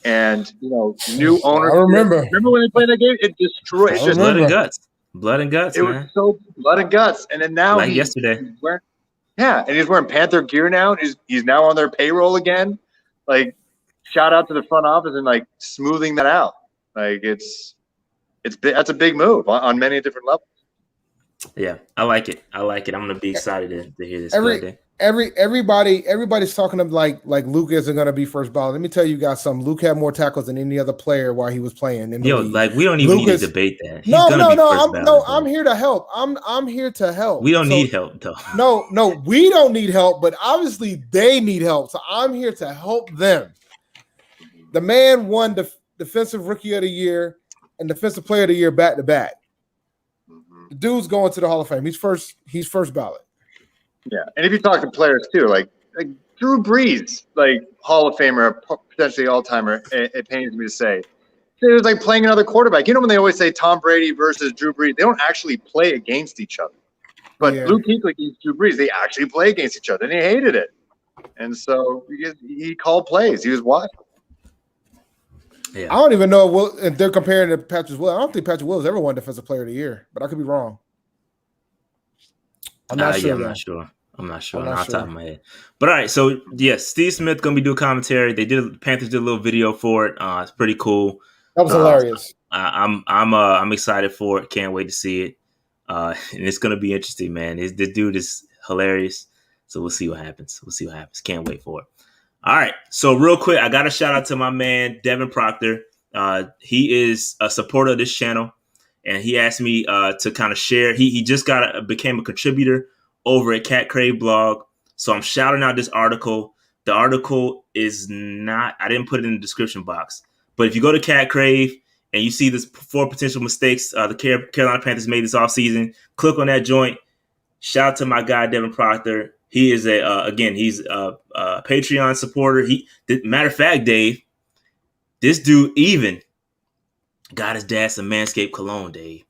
Speaker 3: and new owner.
Speaker 2: I remember.
Speaker 3: Remember when they played that game? It destroyed. It's just
Speaker 1: blood and guts. Blood and guts.
Speaker 3: It was so blood and guts, and then now
Speaker 1: yesterday.
Speaker 3: He's wearing Panther gear now. He's now on their payroll again. Like, shout out to the front office and like smoothing that out. Like that's a big move on many different levels.
Speaker 1: Yeah, I like it. I'm gonna be excited to hear this.
Speaker 2: Everybody's talking of like Luke isn't gonna be first ballot. Let me tell you guys something. Luke had more tackles than any other player while he was playing.
Speaker 1: We don't even need to debate that.
Speaker 2: I'm here to help. I'm here to help.
Speaker 1: We don't need help though.
Speaker 2: No, we don't need help, but obviously they need help. So I'm here to help them. The man won the Defensive Rookie of the Year and Defensive Player of the Year back to back. The dude's going to the Hall of Fame. He's first ballot. Yeah,
Speaker 3: and if you talk to players too, like Drew Brees, like Hall of Famer, potentially all-timer, it pains me to say. It was like playing another quarterback. When they always say Tom Brady versus Drew Brees, they don't actually play against each other. But Luke Kuechly against Drew Brees, they actually play against each other, and he hated it. And so he called plays. He was wild.
Speaker 2: Yeah. I don't even know if they're comparing to Patrick Willis. I don't think Patrick Willis ever won Defensive Player of the Year, but I could be wrong. I'm not sure.
Speaker 1: I'm not sure off the top of my head. But all right, so yes, Steve Smith gonna be doing commentary. Panthers did a little video for it. It's pretty cool.
Speaker 2: That was hilarious.
Speaker 1: I'm excited for it. Can't wait to see it. And it's gonna be interesting, man. This dude is hilarious. So we'll see what happens. Can't wait for it. All right. So real quick, I got a shout out to my man, Devon Proctor. He is a supporter of this channel, and he asked me to kind of share. He just became a contributor over at Cat Crave blog. So I'm shouting out this article. The article is not, I didn't put it in the description box, but if you go to Cat Crave and you see this 4 potential mistakes the Carolina Panthers made this offseason, click on that joint. Shout out to my guy, Devon Proctor. He is he's a Patreon supporter. Matter of fact, Dave, this dude even got his dad some Manscape cologne, Dave.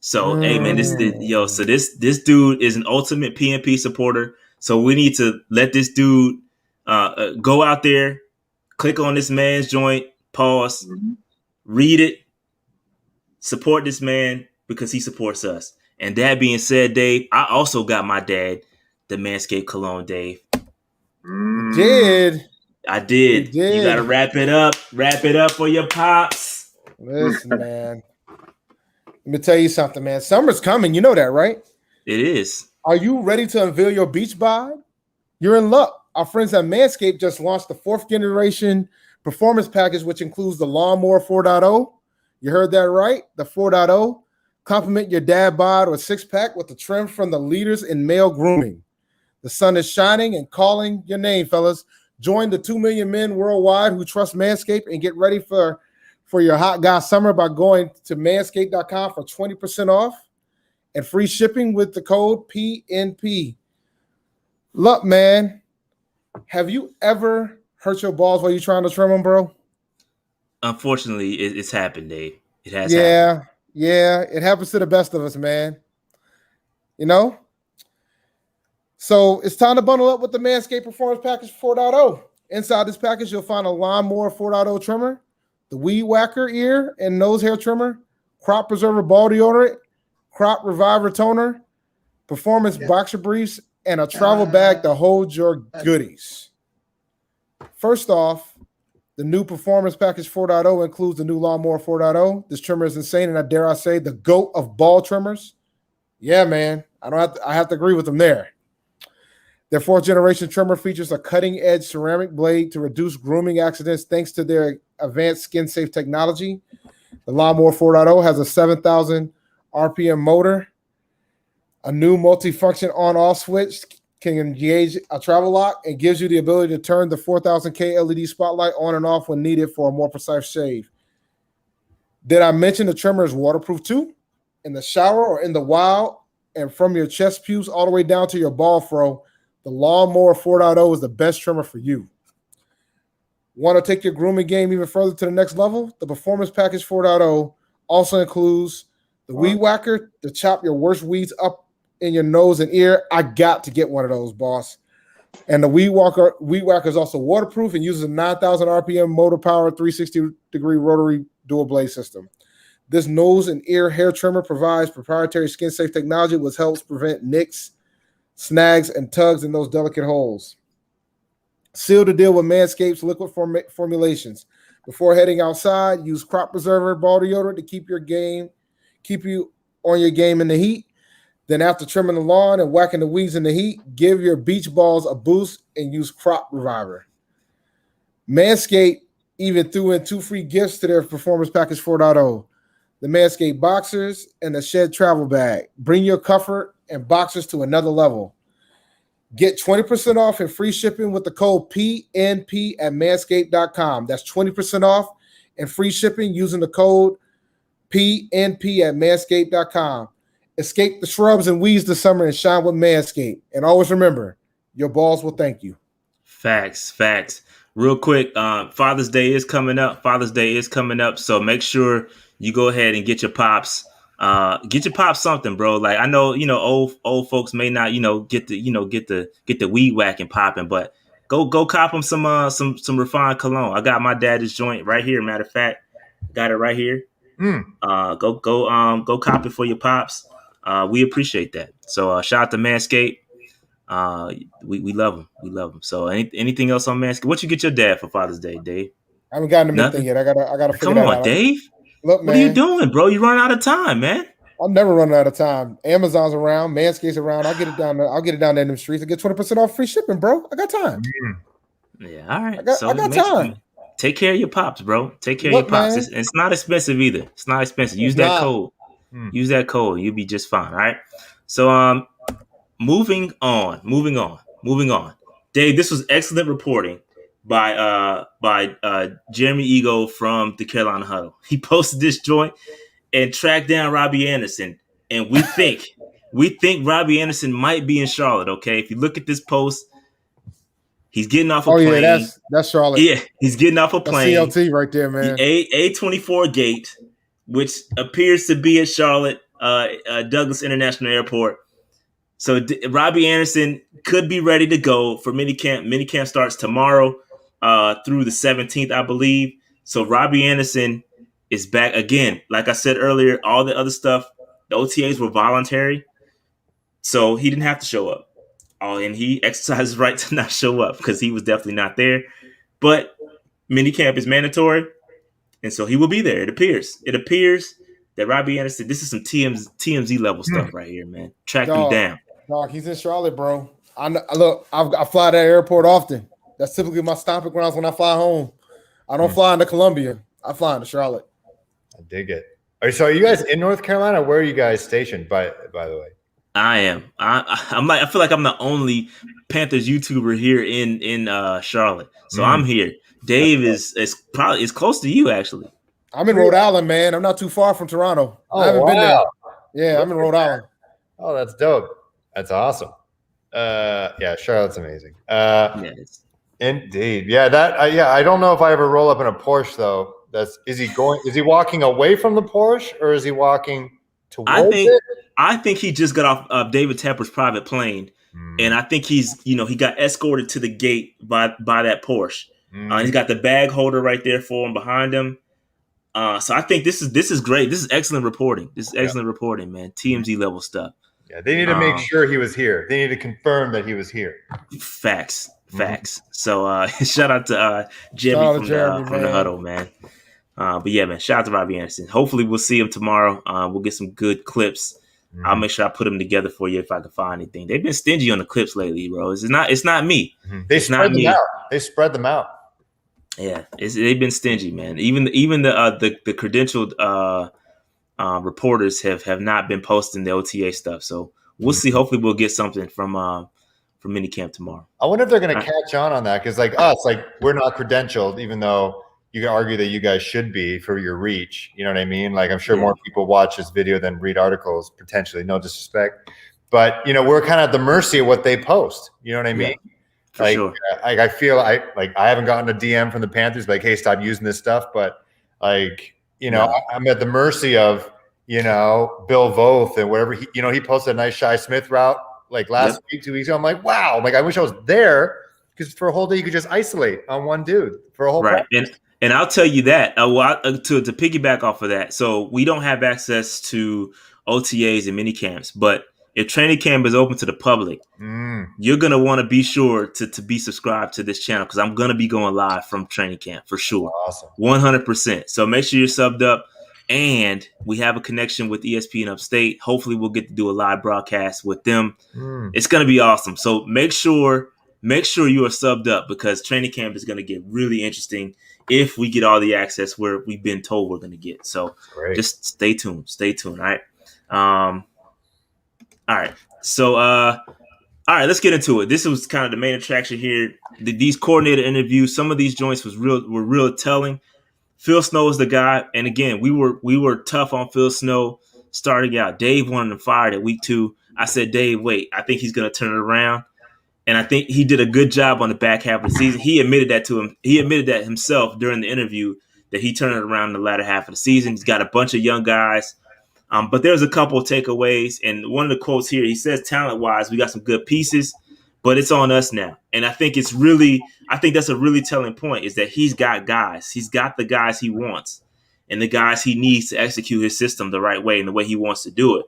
Speaker 1: So, hey man, this dude is an ultimate PNP supporter. So we need to let this dude go out there, click on this man's joint, pause, read it, support this man because he supports us. And that being said, Dave, I also got my dad the Manscaped cologne, Dave.
Speaker 2: You did.
Speaker 1: I did. You got to wrap it up. Wrap it up for your pops.
Speaker 2: Listen, man. Let me tell you something, man. Summer's coming. You know that, right?
Speaker 1: It is.
Speaker 2: Are you ready to unveil your beach bod? You're in luck. Our friends at Manscaped just launched the 4th generation performance package, which includes the Lawnmower 4.0. You heard that right? The 4.0. Complement your dad bod or six-pack with the trim from the leaders in male grooming. The sun is shining and calling your name, fellas. Join the 2 million men worldwide who trust Manscaped and get ready for your hot guy summer by going to manscaped.com for 20% off and free shipping with the code PNP. Look, man, have you ever hurt your balls while you're trying to trim them, bro?
Speaker 1: Unfortunately, it's happened, Dave. It has happened.
Speaker 2: Yeah, it happens to the best of us, man. You know? So it's time to bundle up with the Manscaped Performance Package 4.0. Inside this package, you'll find a Lawnmower 4.0 trimmer, the Weed Whacker ear and nose hair trimmer, Crop Preserver ball deodorant, Crop Reviver toner, Performance boxer briefs, and a travel bag to hold your goodies. First off, the new Performance Package 4.0 includes the new Lawnmower 4.0. This trimmer is insane, and I dare I say, the GOAT of ball trimmers. Yeah, man. I have to agree with them there. Their 4th generation trimmer features a cutting-edge ceramic blade to reduce grooming accidents thanks to their advanced skin-safe technology. The Lawnmower 4.0 has a 7,000 RPM motor, a new multifunction on-off switch, can engage a travel lock, and gives you the ability to turn the 4000K LED spotlight on and off when needed for a more precise shave. Did I mention the trimmer is waterproof too? In the shower or in the wild, and from your chest pubes all the way down to your ball fro, the Lawnmower 4.0 is the best trimmer for you. Want to take your grooming game even further to the next level? The Performance Package 4.0 also includes the Weed Whacker to chop your worst weeds up in your nose and ear. I got to get one of those, boss. And the Weed Whacker is also waterproof and uses a 9,000 RPM motor-powered 360-degree rotary dual blade system. This nose and ear hair trimmer provides proprietary skin-safe technology which helps prevent nicks, snags, and tugs in those delicate holes. Seal the deal with Manscaped's liquid formulations. Before heading outside, use Crop Preserver ball deodorant to keep you on your game in the heat. Then after trimming the lawn and whacking the weeds in the heat, give your beach balls a boost and use Crop Reviver. Manscaped even threw in 2 free gifts to their Performance Package 4.0. The Manscaped Boxers and the Shed Travel Bag. Bring your comfort and boxers to another level. Get 20% off and free shipping with the code PNP at manscaped.com. That's 20% off and free shipping using the code PNP at manscaped.com. Escape the shrubs and weeds this summer and shine with Manscaped. And always remember, your balls will thank you. Facts.
Speaker 1: Real quick, Father's Day is coming up. So make sure you go ahead and get your pops. Get your pops something, bro. Like I know, old folks may not, get the weed whacking popping, but go cop them some refined cologne. I got my dad's joint right here. Matter of fact, got it right here. Go cop it for your pops. We appreciate that. So shout out to Manscaped. We love them. So anything else on Manscaped? What you get your dad for Father's Day, Dave?
Speaker 2: I haven't gotten him anything yet. I gotta figure that out.
Speaker 1: Come on, Dave.
Speaker 2: Look, man.
Speaker 1: What are you doing, bro? You run out of time, man.
Speaker 2: I'm never running out of time. Amazon's around, Manscaped's around. I'll get it down there in them streets. I get 20% off free shipping, bro. I got time.
Speaker 1: Yeah, all right.
Speaker 2: I got time.
Speaker 1: Take care of your pops, bro. Take care of your pops. It's not expensive either. It's not expensive. Use that code. Use that code. You'll be just fine. All right. So moving on. Dave, this was excellent reporting by Jeremy Ego from the Carolina Huddle. He posted this joint and tracked down Robby Anderson. And we think Robby Anderson might be in Charlotte. Okay. If you look at this post, he's getting off a plane.
Speaker 2: Oh, yeah, that's Charlotte.
Speaker 1: Yeah, he's getting off a plane.
Speaker 2: That's CLT right there, man.
Speaker 1: The A24 gate, which appears to be at Charlotte, Douglas International Airport. So Robby Anderson could be ready to go for minicamp. Minicamp starts tomorrow through the 17th, I believe. So Robby Anderson is back again. Like I said earlier, all the other stuff, the OTAs were voluntary, so he didn't have to show up. And he exercised his right to not show up because he was definitely not there. But minicamp is mandatory, and so he will be there. It appears that Robby Anderson, this is some TMZ level stuff right here, man. Track him down.
Speaker 2: Dog, he's in Charlotte, bro. I fly to the airport often. That's typically my stomping grounds when I fly home. I don't fly into Columbia. I fly into Charlotte.
Speaker 4: I dig it. So are you guys in North Carolina? Where are you guys stationed, by the way?
Speaker 1: I am. I feel like I'm the only Panthers YouTuber here in Charlotte. So I'm here. Dave is probably close to you, actually.
Speaker 2: I'm in Rhode Island, man. I'm not too far from Toronto. I haven't been there. Yeah, I'm in Rhode Island.
Speaker 4: Oh, that's dope. That's awesome. Yeah, Charlotte's amazing.
Speaker 1: Yes.
Speaker 4: Indeed. Yeah, I don't know if I ever roll up in a Porsche though. Is he walking away from the Porsche or is he walking towards it?
Speaker 1: I think he just got off David Tepper's private plane, and I think he got escorted to the gate by that Porsche. He's got the bag holder right there for him behind him. So I think this is great. This is excellent reporting. This is excellent reporting, man. TMZ level stuff.
Speaker 4: Yeah, they need to make sure he was here. They need to confirm that he was here.
Speaker 1: Facts. So shout out to Jeremy from the huddle, man. But yeah, man, shout out to Robby Anderson. Hopefully we'll see him tomorrow. We'll get some good clips. I'll make sure I put them together for you if I can find anything. They've been stingy on the clips lately, bro. It's not me.
Speaker 4: They spread them out. They spread them out.
Speaker 1: Yeah, they've been stingy, man. Even the credentialed reporters have not been posting the OTA stuff. So we'll see. Hopefully we'll get something from minicamp tomorrow.
Speaker 4: I wonder if they're going to catch on that because like us, like we're not credentialed, even though you can argue that you guys should be for your reach. You know what I mean? Like I'm sure more people watch this video than read articles potentially. No disrespect, but we're kind of at the mercy of what they post. You know what I mean?
Speaker 1: Yeah, for sure.
Speaker 4: I feel I haven't gotten a DM from the Panthers like, hey, stop using this stuff, but like I'm at the mercy of Bill Voth and whatever he posted a nice Shi Smith route like last week, 2 weeks ago. I'm like, wow, like I wish I was there because for a whole day you could just isolate on one dude for a whole practice.
Speaker 1: And I'll tell you that to piggyback off of that. So we don't have access to OTAs and minicamps, but if training camp is open to the public, you're going to want to be sure to be subscribed to this channel because I'm going to be going live from training camp for sure.
Speaker 4: Awesome.
Speaker 1: 100%. So make sure you're subbed up. And we have a connection with ESPN Upstate. Hopefully we'll get to do a live broadcast with them. It's going to be awesome. So make sure you are subbed up because training camp is going to get really interesting if we get all the access where we've been told we're going to get. So just stay tuned. All right. All right. So, all right, let's get into it. This was kind of the main attraction here. These coordinator interviews, some of these joints were real telling. Phil Snow is the guy. And again, we were tough on Phil Snow starting out. Dave wanted him fired at week 2. I said, Dave, wait, I think he's going to turn it around. And I think he did a good job on the back half of the season. He admitted that to him. He admitted that himself during the interview that he turned it around in the latter half of the season. He's got a bunch of young guys. But there's a couple of takeaways. And one of the quotes here, he says, talent-wise, we got some good pieces, but it's on us now. And I think that's a really telling point is that he's got guys. He's got the guys he wants and the guys he needs to execute his system the right way and the way he wants to do it.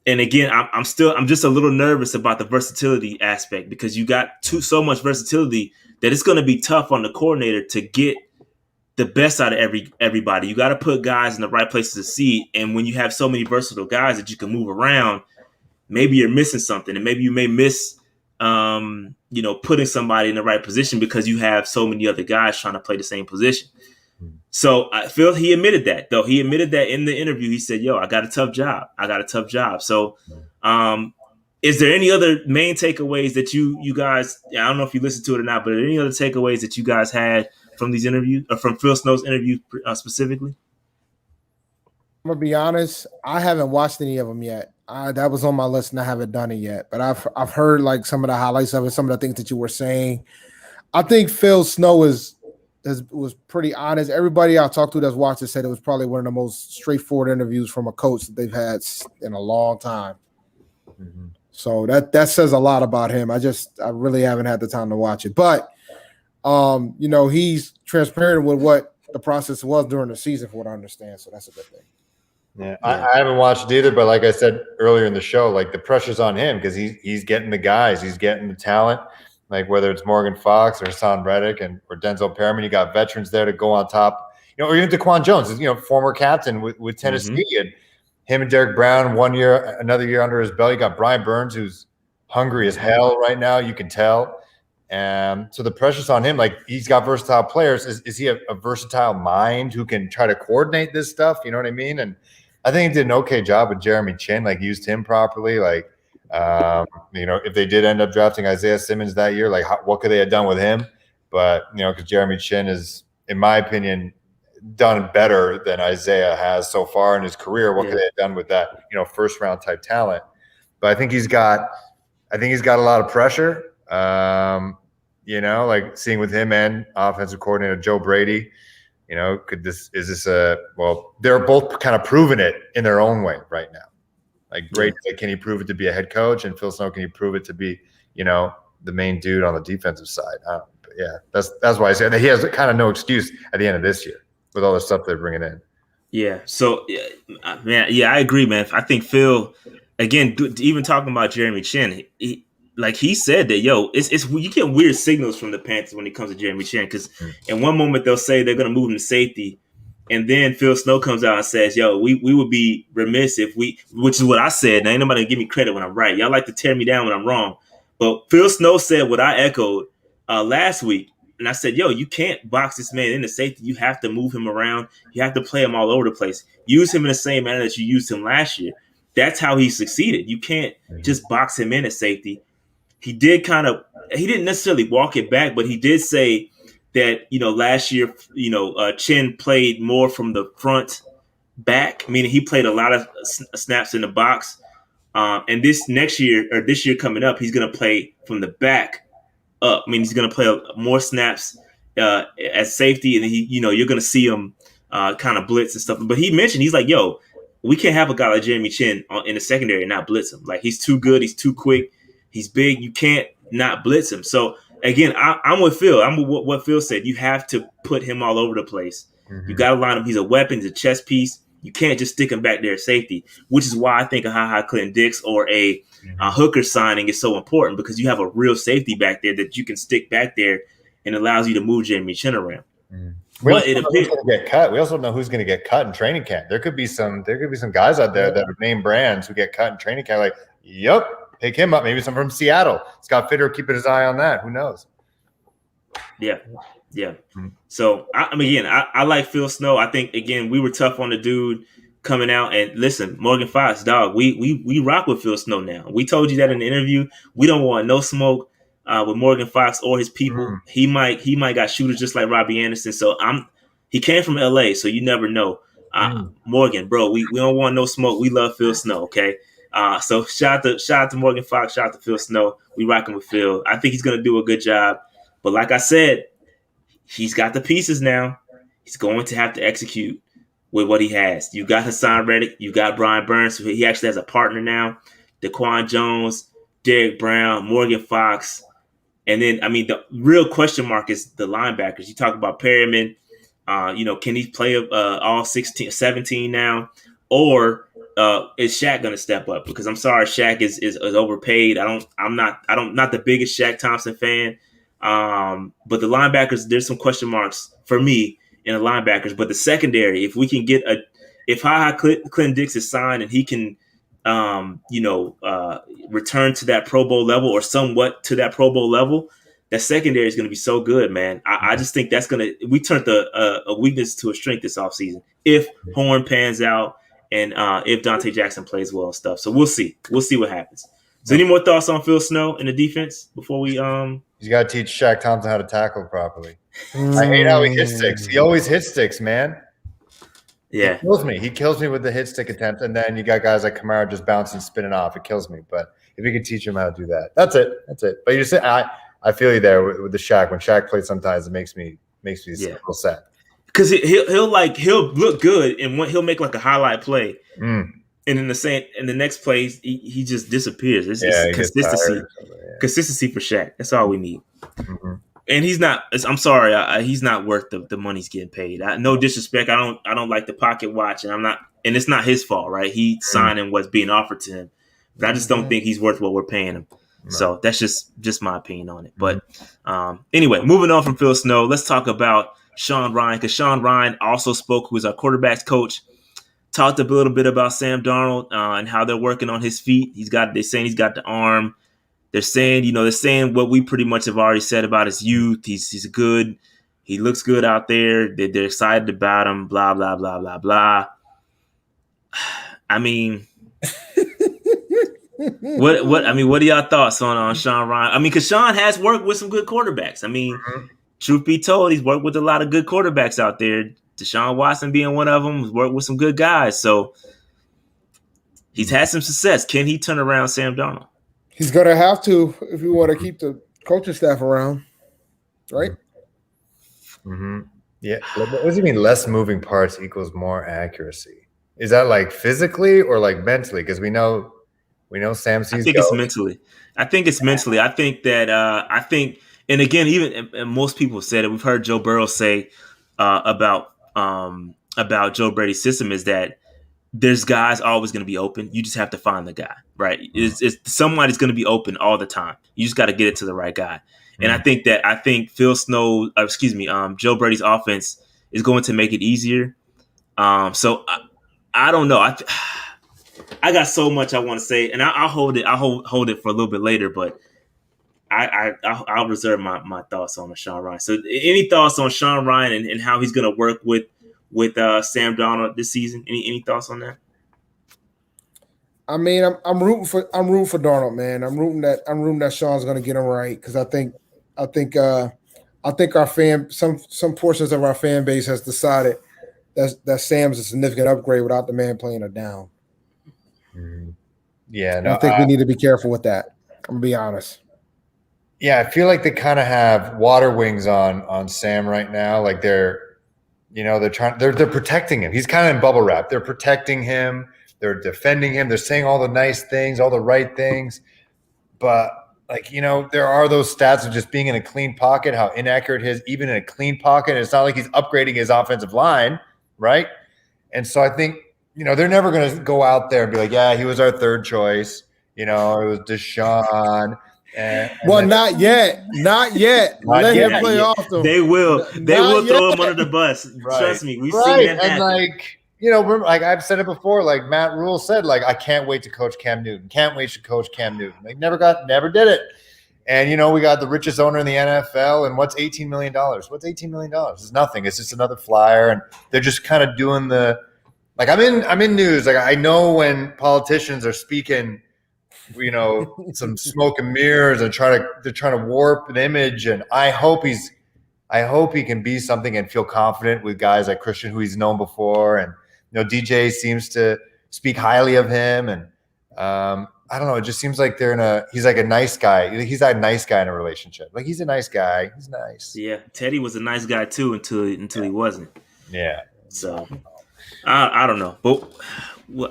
Speaker 1: And again, I'm just a little nervous about the versatility aspect because you got so much versatility that it's going to be tough on the coordinator to get the best out of everybody. You got to put guys in the right places to see. And when you have so many versatile guys that you can move around, maybe you're missing something, and maybe you may miss, putting somebody in the right position because you have so many other guys trying to play the same position. So I feel he admitted that, though. He admitted that in the interview. He said, yo, I got a tough job. So is there any other main takeaways that you guys, I don't know if you listened to it or not, but are there any other takeaways that you guys had from these interviews, or from Phil Snow's interview specifically?
Speaker 2: I'm going to be honest. I haven't watched any of them yet. That was on my list and I haven't done it yet, but I've heard like some of the highlights of it, some of the things that you were saying. I think Phil Snow was pretty honest. Everybody I talked to that's watched it said it was probably one of the most straightforward interviews from a coach that they've had in a long time. Mm-hmm. So that says a lot about him. I really haven't had the time to watch it, but he's transparent with what the process was during the season, for what I understand. So that's a good thing.
Speaker 4: Yeah, I haven't watched it either, but like I said earlier in the show, like the pressure's on him because he's getting the guys, he's getting the talent. Like whether it's Morgan Fox or Hassan Reddick or Denzel Perriman, you got veterans there to go on top. Or even DeQuan Jones, former captain with Tennessee, and him and Derek Brown, another year under his belt. You got Brian Burns, who's hungry as hell right now. You can tell. And so the pressure's on him. Like he's got versatile players. Is he a versatile mind who can try to coordinate this stuff? You know what I mean? And I think he did an okay job with Jeremy Chin. Like used him properly. Like if they did end up drafting Isaiah Simmons that year, like what could they have done with him? But because Jeremy Chin is, in my opinion, done better than Isaiah has so far in his career. What could they have done with that, first round type talent? But I think he's got a lot of pressure. Like seeing with him and offensive coordinator Joe Brady, they're both kind of proving it in their own way right now. Like Brady, can he prove it to be a head coach? And Phil Snow, can he prove it to be, the main dude on the defensive side? That's why I say that he has kind of no excuse at the end of this year with all the stuff they're bringing in.
Speaker 1: Yeah. So, man, I agree, man. I think Phil, again, even talking about Jeremy Chin, he said that, it's you get weird signals from the Panthers when it comes to Jeremy Chin because in one moment they'll say they're going to move him to safety, and then Phil Snow comes out and says, we would be remiss if which is what I said. Now, ain't nobody gonna give me credit when I'm right. Y'all like to tear me down when I'm wrong. But Phil Snow said what I echoed last week. And I said, you can't box this man into safety. You have to move him around. You have to play him all over the place. Use him in the same manner that you used him last year. That's how he succeeded. You can't just box him in at safety. He didn't necessarily walk it back, but he did say that, last year, Chin played more from the front back, meaning he played a lot of snaps in the box. And this year coming up, he's going to play from the back up. I mean, he's going to play more snaps as safety, and you're going to see him kind of blitz and stuff. But he mentioned, he's like, we can't have a guy like Jeremy Chin in the secondary and not blitz him. Like, he's too good. He's too quick. He's big. You can't not blitz him. So, again, I'm with Phil. I'm with what Phil said. You have to put him all over the place. Mm-hmm. You got to line him. He's a weapon. He's a chess piece. You can't just stick him back there at safety, which is why I think a high Clint Dix or a hooker signing is so important, because you have a real safety back there that you can stick back there and allows you to move Jeremy Chin around.
Speaker 4: We also know who's going to get cut. We also know who's going to get cut in training camp. There could be some guys out there that are name brands who get cut in training camp. Like, pick him up. Maybe some from Seattle. Scott Fitter keeping his eye on that. Who knows?
Speaker 1: Yeah. So I like Phil Snow. I think, again, we were tough on the dude coming out. And listen, Morgan Fox, dog, we rock with Phil Snow now. We told you that in the interview. We don't want no smoke with Morgan Fox or his people. He might got shooters just like Robby Anderson. So he came from LA, so you never know. Morgan, bro, we don't want no smoke. We love Phil Snow, okay? So shout out to Morgan Fox, shout out to Phil Snow. We rocking with Phil. I think he's gonna do a good job. But like I said, he's got the pieces now. He's going to have to execute with what he has. You got Hassan Reddick. You got Brian Burns. So he actually has a partner now. DeQuan Jones, Derek Brown, Morgan Fox. And then, the real question mark is the linebackers. You talk about Perriman. Can he play all 17 now? Or is Shaq going to step up? Because I'm sorry, Shaq is overpaid. I'm not the biggest Shaq Thompson fan. But the linebackers, there's some question marks for me in the linebackers. But the secondary, if we can get if Clint Dix is signed and he can, return to that Pro Bowl level or somewhat to that Pro Bowl level, that secondary is going to be so good, man. I just think we turned a weakness to a strength this offseason. If Horn pans out and if Dante Jackson plays well and stuff. So we'll see. We'll see what happens. So any more thoughts on Phil Snow in the defense before we
Speaker 4: He's got to teach Shaq Thompson how to tackle properly. I hate how he hit sticks. He always hits sticks, man.
Speaker 1: Yeah.
Speaker 4: He kills me with the hit stick attempt, and then you got guys like Kamara just bouncing, spinning off. It kills me. But if you can teach him how to do that, that's it. But you just I feel you there with the Shaq. When Shaq plays, sometimes it makes me a little sad.
Speaker 1: Because he'll look good and he'll make like a highlight play. And in the next play, he just disappears. It's consistency. Consistency for Shaq. That's all we need.
Speaker 4: Mm-hmm.
Speaker 1: And he's not. I'm sorry. He's not worth the money he's getting paid. No disrespect. I don't like the pocket watch, and I'm not. And it's not his fault, right? He signing what's being offered to him, but I just don't think he's worth what we're paying him. Right. So that's just my opinion on it. But anyway, moving on from Phil Snow, let's talk about Sean Ryan, because Sean Ryan also spoke, who is our quarterbacks coach. Talked a little bit about Sam Darnold and how they're working on his feet. They're saying he's got the arm. They're saying what we pretty much have already said about his youth. He's good. He looks good out there. They're excited about him. Blah blah blah blah blah. I mean, what are y'all thoughts on Sean Ryan? I mean, because Sean has worked with some good quarterbacks. I mean, truth be told, he's worked with a lot of good quarterbacks out there. Deshaun Watson being one of them. He's worked with some good guys. So he's had some success. Can he turn around Sam Darnold?
Speaker 2: He's going to have to if we want to keep the coaching staff around, right?
Speaker 4: Mm-hmm. Yeah. What does it mean less moving parts equals more accuracy? Is that like physically or like mentally? Because we know Sam sees.
Speaker 1: I think it's mentally. I think that and again, even most people said it. We've heard Joe Burrow say about Joe Brady's system is that there's guys always going to be open. You just have to find the guy, right? Somebody's going to be open all the time. You just got to get it to the right guy. And I think Phil Snow, Joe Brady's offense is going to make it easier. So I don't know. I got so much I want to say, and I'll hold it. I'll hold it for a little bit later, but I'll reserve my thoughts on Sean Ryan. So any thoughts on Sean Ryan and how he's going to work with Sam Darnold this season? Any thoughts on that?
Speaker 2: I mean, I'm rooting for Darnold, man. I'm rooting that Sean's going to get him right, because I think our some portions of our fan base has decided that Sam's a significant upgrade without the man playing her down.
Speaker 4: Yeah,
Speaker 2: I think we need to be careful with that. I'm gonna be honest.
Speaker 4: Yeah, I feel like they kind of have water wings on Sam right now. Like they're protecting him. He's kind of in bubble wrap. They're protecting him. They're defending him. They're saying all the nice things, all the right things. But there are those stats of just being in a clean pocket, how inaccurate he is, even in a clean pocket. And it's not like he's upgrading his offensive line, right? And so I think, they're never going to go out there and be like, yeah, he was our third choice. It was Deshaun.
Speaker 2: Not yet. Let him play off them.
Speaker 1: They will throw him under the bus. Right. Trust me. We've seen that happen.
Speaker 4: Like I've said it before, like Matt Rule said, like, I can't wait to coach Cam Newton. Can't wait to coach Cam Newton. Like never did it. And, we got the richest owner in the NFL. And what's $18 million? What's $18 million? It's nothing. It's just another flyer. And they're just kind of doing like, I'm in news. Like, I know when politicians are speaking, some smoke and mirrors and they're trying to warp an image. And I hope he can be something and feel confident with guys like Christian, who he's known before. And, DJ seems to speak highly of him. And I don't know. It just seems like he's like a nice guy. He's a nice guy in a relationship. Like, he's a nice guy. He's nice.
Speaker 1: Yeah. Teddy was a nice guy too until he wasn't.
Speaker 4: Yeah.
Speaker 1: So I don't know, but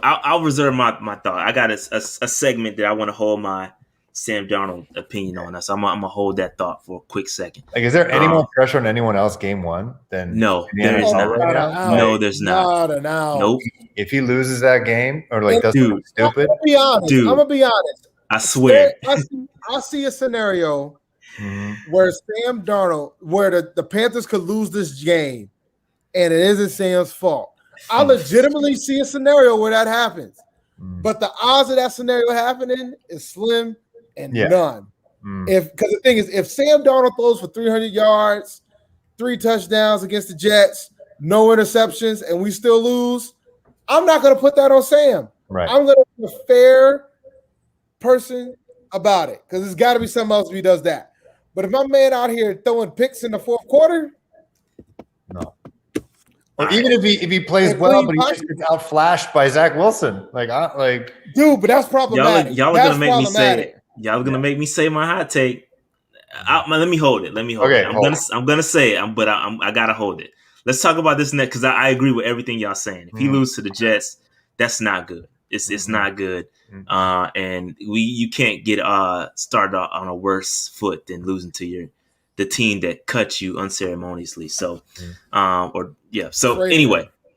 Speaker 1: I'll reserve my thought. I got a segment that I want to hold my Sam Darnold opinion on. So I'm gonna hold that thought for a quick second.
Speaker 4: Like, is there any more pressure on anyone else game one than?
Speaker 1: No, there is not. No, there's not. Nope.
Speaker 4: If he loses that game or does something stupid,
Speaker 2: I'm gonna be honest.
Speaker 1: I swear.
Speaker 2: I see a scenario where Sam Darnold, where the Panthers could lose this game, and it isn't Sam's fault. I legitimately see a scenario where that happens, but the odds of that scenario happening is slim and none. Because the thing is, if Sam Darnold throws for 300 yards, 3 touchdowns against the Jets, no interceptions, and we still lose, I'm not going to put that on Sam.
Speaker 4: Right.
Speaker 2: I'm going to be a fair person about it, because there's got to be something else if he does that. But if my man out here throwing picks in the fourth quarter,
Speaker 4: no. Or even if he plays well, but he just gets outflashed by Zach Wilson,
Speaker 2: dude. But that's problematic.
Speaker 1: Y'all are gonna make me say it. Y'all are gonna make me say my hot take. Let me hold it. Okay, I'm gonna say it, but I gotta hold it. Let's talk about this next, because I agree with everything y'all saying. If he loses to the Jets, that's not good. It's not good. And you can't get started on a worse foot than losing to the team that cut you unceremoniously. So,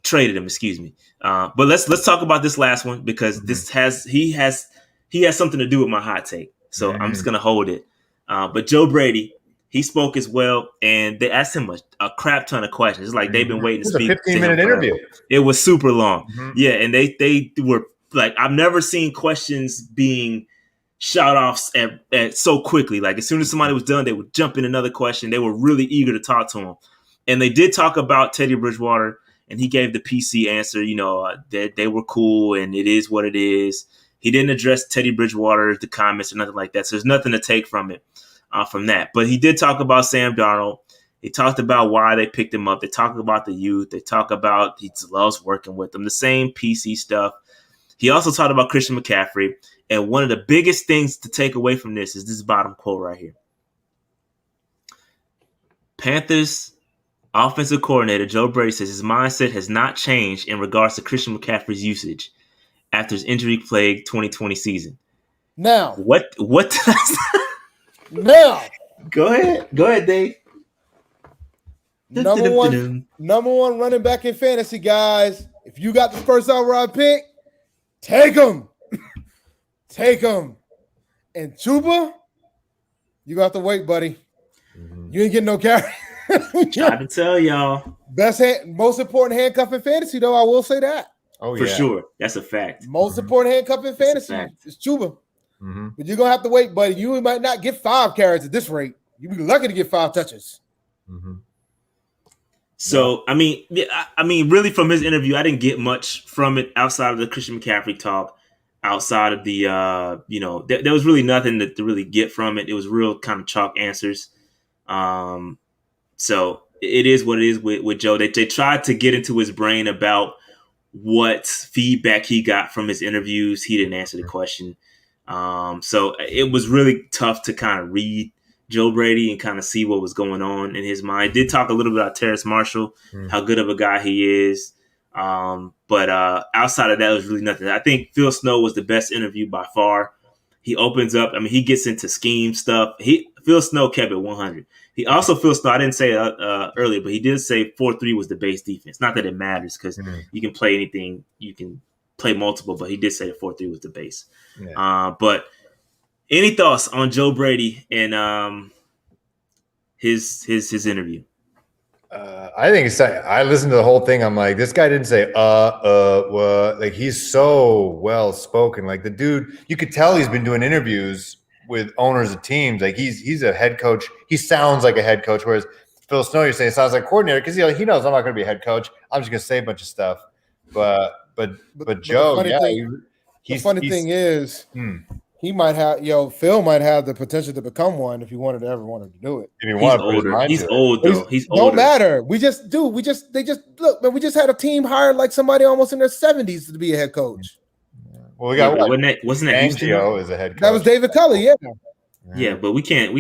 Speaker 1: traded him. Excuse me. But let's talk about this last one because he has something to do with my hot take. So I'm just gonna hold it. But Joe Brady, he spoke as well, and they asked him a crap ton of questions. It's like they've been waiting to speak.
Speaker 4: It was a 15-minute interview.
Speaker 1: It was super long. Yeah, and they were like, I've never seen questions being shot off at so quickly. Like as soon as somebody was done, they would jump in another question. They were really eager to talk to him, and they did talk about Teddy Bridgewater, and he gave the PC answer. That they were cool, and it is what it is. He didn't address Teddy Bridgewater, the comments, or nothing like that. So there's nothing to take from it. From that. But he did talk about Sam Darnold. He talked about why they picked him up. They talked about the youth. They talk about he loves working with them. The same PC stuff. He also talked about Christian McCaffrey. And one of the biggest things to take away from this is this bottom quote right here. Panthers offensive coordinator Joe Brady says his mindset has not changed in regards to Christian McCaffrey's usage after his injury-plagued 2020 season.
Speaker 2: Now.
Speaker 1: What did I say?
Speaker 2: Now,
Speaker 1: go ahead, Dave.
Speaker 2: Number one running back in fantasy, guys. If you got the first overall pick, take him. Take him. And Chuba, you got to wait, buddy. You ain't getting no carry.
Speaker 1: Trying to tell y'all.
Speaker 2: Most important handcuff in fantasy, though. I will say that.
Speaker 1: Oh, for sure. That's a fact.
Speaker 2: Most important handcuff in fantasy is Chuba. But you're going to have to wait, buddy. You might not get 5 carries at this rate. You'd be lucky to get 5 touches.
Speaker 1: So, I mean, really from his interview, I didn't get much from it outside of the Christian McCaffrey talk, outside of the, there was really nothing to really get from it. It was real kind of chalk answers. So it is what it is with Joe. They tried to get into his brain about what feedback he got from his interviews. He didn't answer the question. So it was really tough to kind of read Joe Brady and kind of see what was going on in his mind. Did talk a little bit about Terrace Marshall, how good of a guy he is. But outside of that, it was really nothing. I think Phil Snow was the best interview by far. He opens up. I mean, he gets into scheme stuff. Phil Snow kept it 100. Phil Snow, I didn't say it earlier, but he did say 4-3 was the base defense. Not that it matters because you can play anything. You can play multiple, but he did say that 4-3 was the base. Yeah. But any thoughts on Joe Brady and his interview?
Speaker 4: I think I listened to the whole thing. I'm like, this guy didn't say what. Like he's so well spoken. Like the dude, you could tell he's been doing interviews with owners of teams. Like he's a head coach. He sounds like a head coach. Whereas Phil Snow, you're saying sounds like a coordinator because he knows I'm not going to be a head coach. I'm just going to say a bunch of stuff. But Joe,
Speaker 2: the funny thing is, he might have, Phil might have the potential to become one if he ever wanted to do it.
Speaker 1: If he wanted older. He's old though. He's older.
Speaker 2: Don't matter. We just look, man. We just had a team hire like somebody almost in their 70s to be a head coach.
Speaker 4: Well, we got
Speaker 1: wasn't that Houston?
Speaker 4: As a head coach.
Speaker 2: That was David Culley, yeah.
Speaker 1: Yeah, but we can't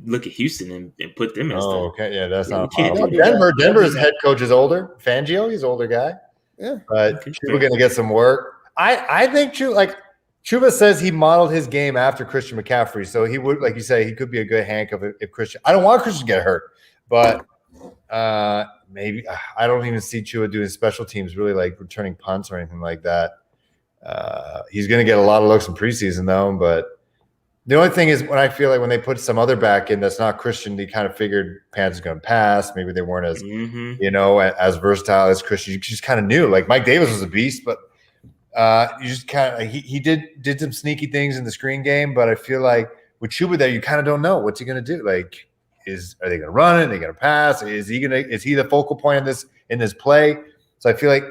Speaker 1: look at Houston and put them as.
Speaker 4: Oh, okay, yeah, that's not. Denver's head coach is older. Fangio, he's an older guy.
Speaker 2: Yeah,
Speaker 4: but Chuba going to get some work. I think Chuba says he modeled his game after Christian McCaffrey, so he would, like you say, he could be a good handcuff if Christian. I don't want Christian to get hurt, but maybe I don't even see Chuba doing special teams, really like returning punts or anything like that. He's going to get a lot of looks in preseason though, but the only thing is when I feel like when they put some other back in that's not Christian, they kind of figured Panthers going to pass. Maybe they weren't as as versatile as Christian. You just kind of knew like Mike Davis was a beast, but you just kind of he did some sneaky things in the screen game. But I feel like with Chuba there, you kind of don't know what's he going to do. Like, are they going to run it? Are they going to pass? Is he the focal point in this play? So I feel like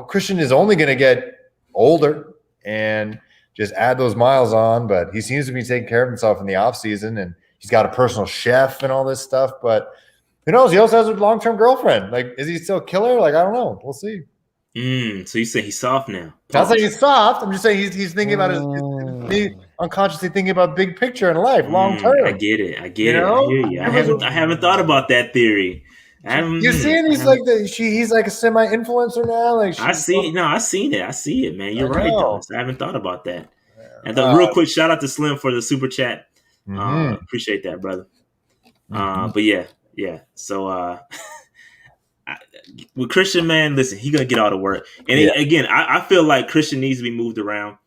Speaker 4: Christian is only going to get older and just add those miles on, but he seems to be taking care of himself in the offseason, and he's got a personal chef and all this stuff. But who knows? He also has a long-term girlfriend. Like, is he still a killer? Like, I don't know. We'll see.
Speaker 1: So you say he's soft now?
Speaker 4: Not saying he's soft. I'm just saying he's thinking about his unconsciously thinking about big picture in life, long term.
Speaker 1: I get it. I hear you. I haven't thought about that theory.
Speaker 4: You see, he's like he's like a semi-influencer now. Like
Speaker 1: I seen it. I see it, man. You're right, though. I haven't thought about that. And real quick, shout out to Slim for the super chat. Appreciate that, brother. But yeah. So with Christian, man, listen, he gonna get all the work. And again, I feel like Christian needs to be moved around.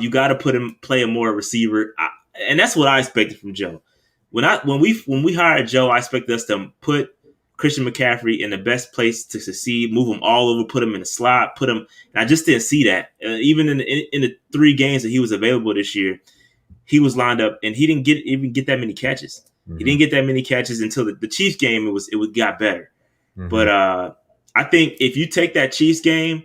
Speaker 1: You got to play a more receiver, and that's what I expected from Joe. When we hired Joe, I expected us to put Christian McCaffrey in the best place to succeed, move him all over, put him in the slot, put him. And I just didn't see that. Even in the 3 games that he was available this year, he was lined up and he didn't even get that many catches. Mm-hmm. He didn't get that many catches until the Chiefs game. It got better. Mm-hmm. But I think if you take that Chiefs game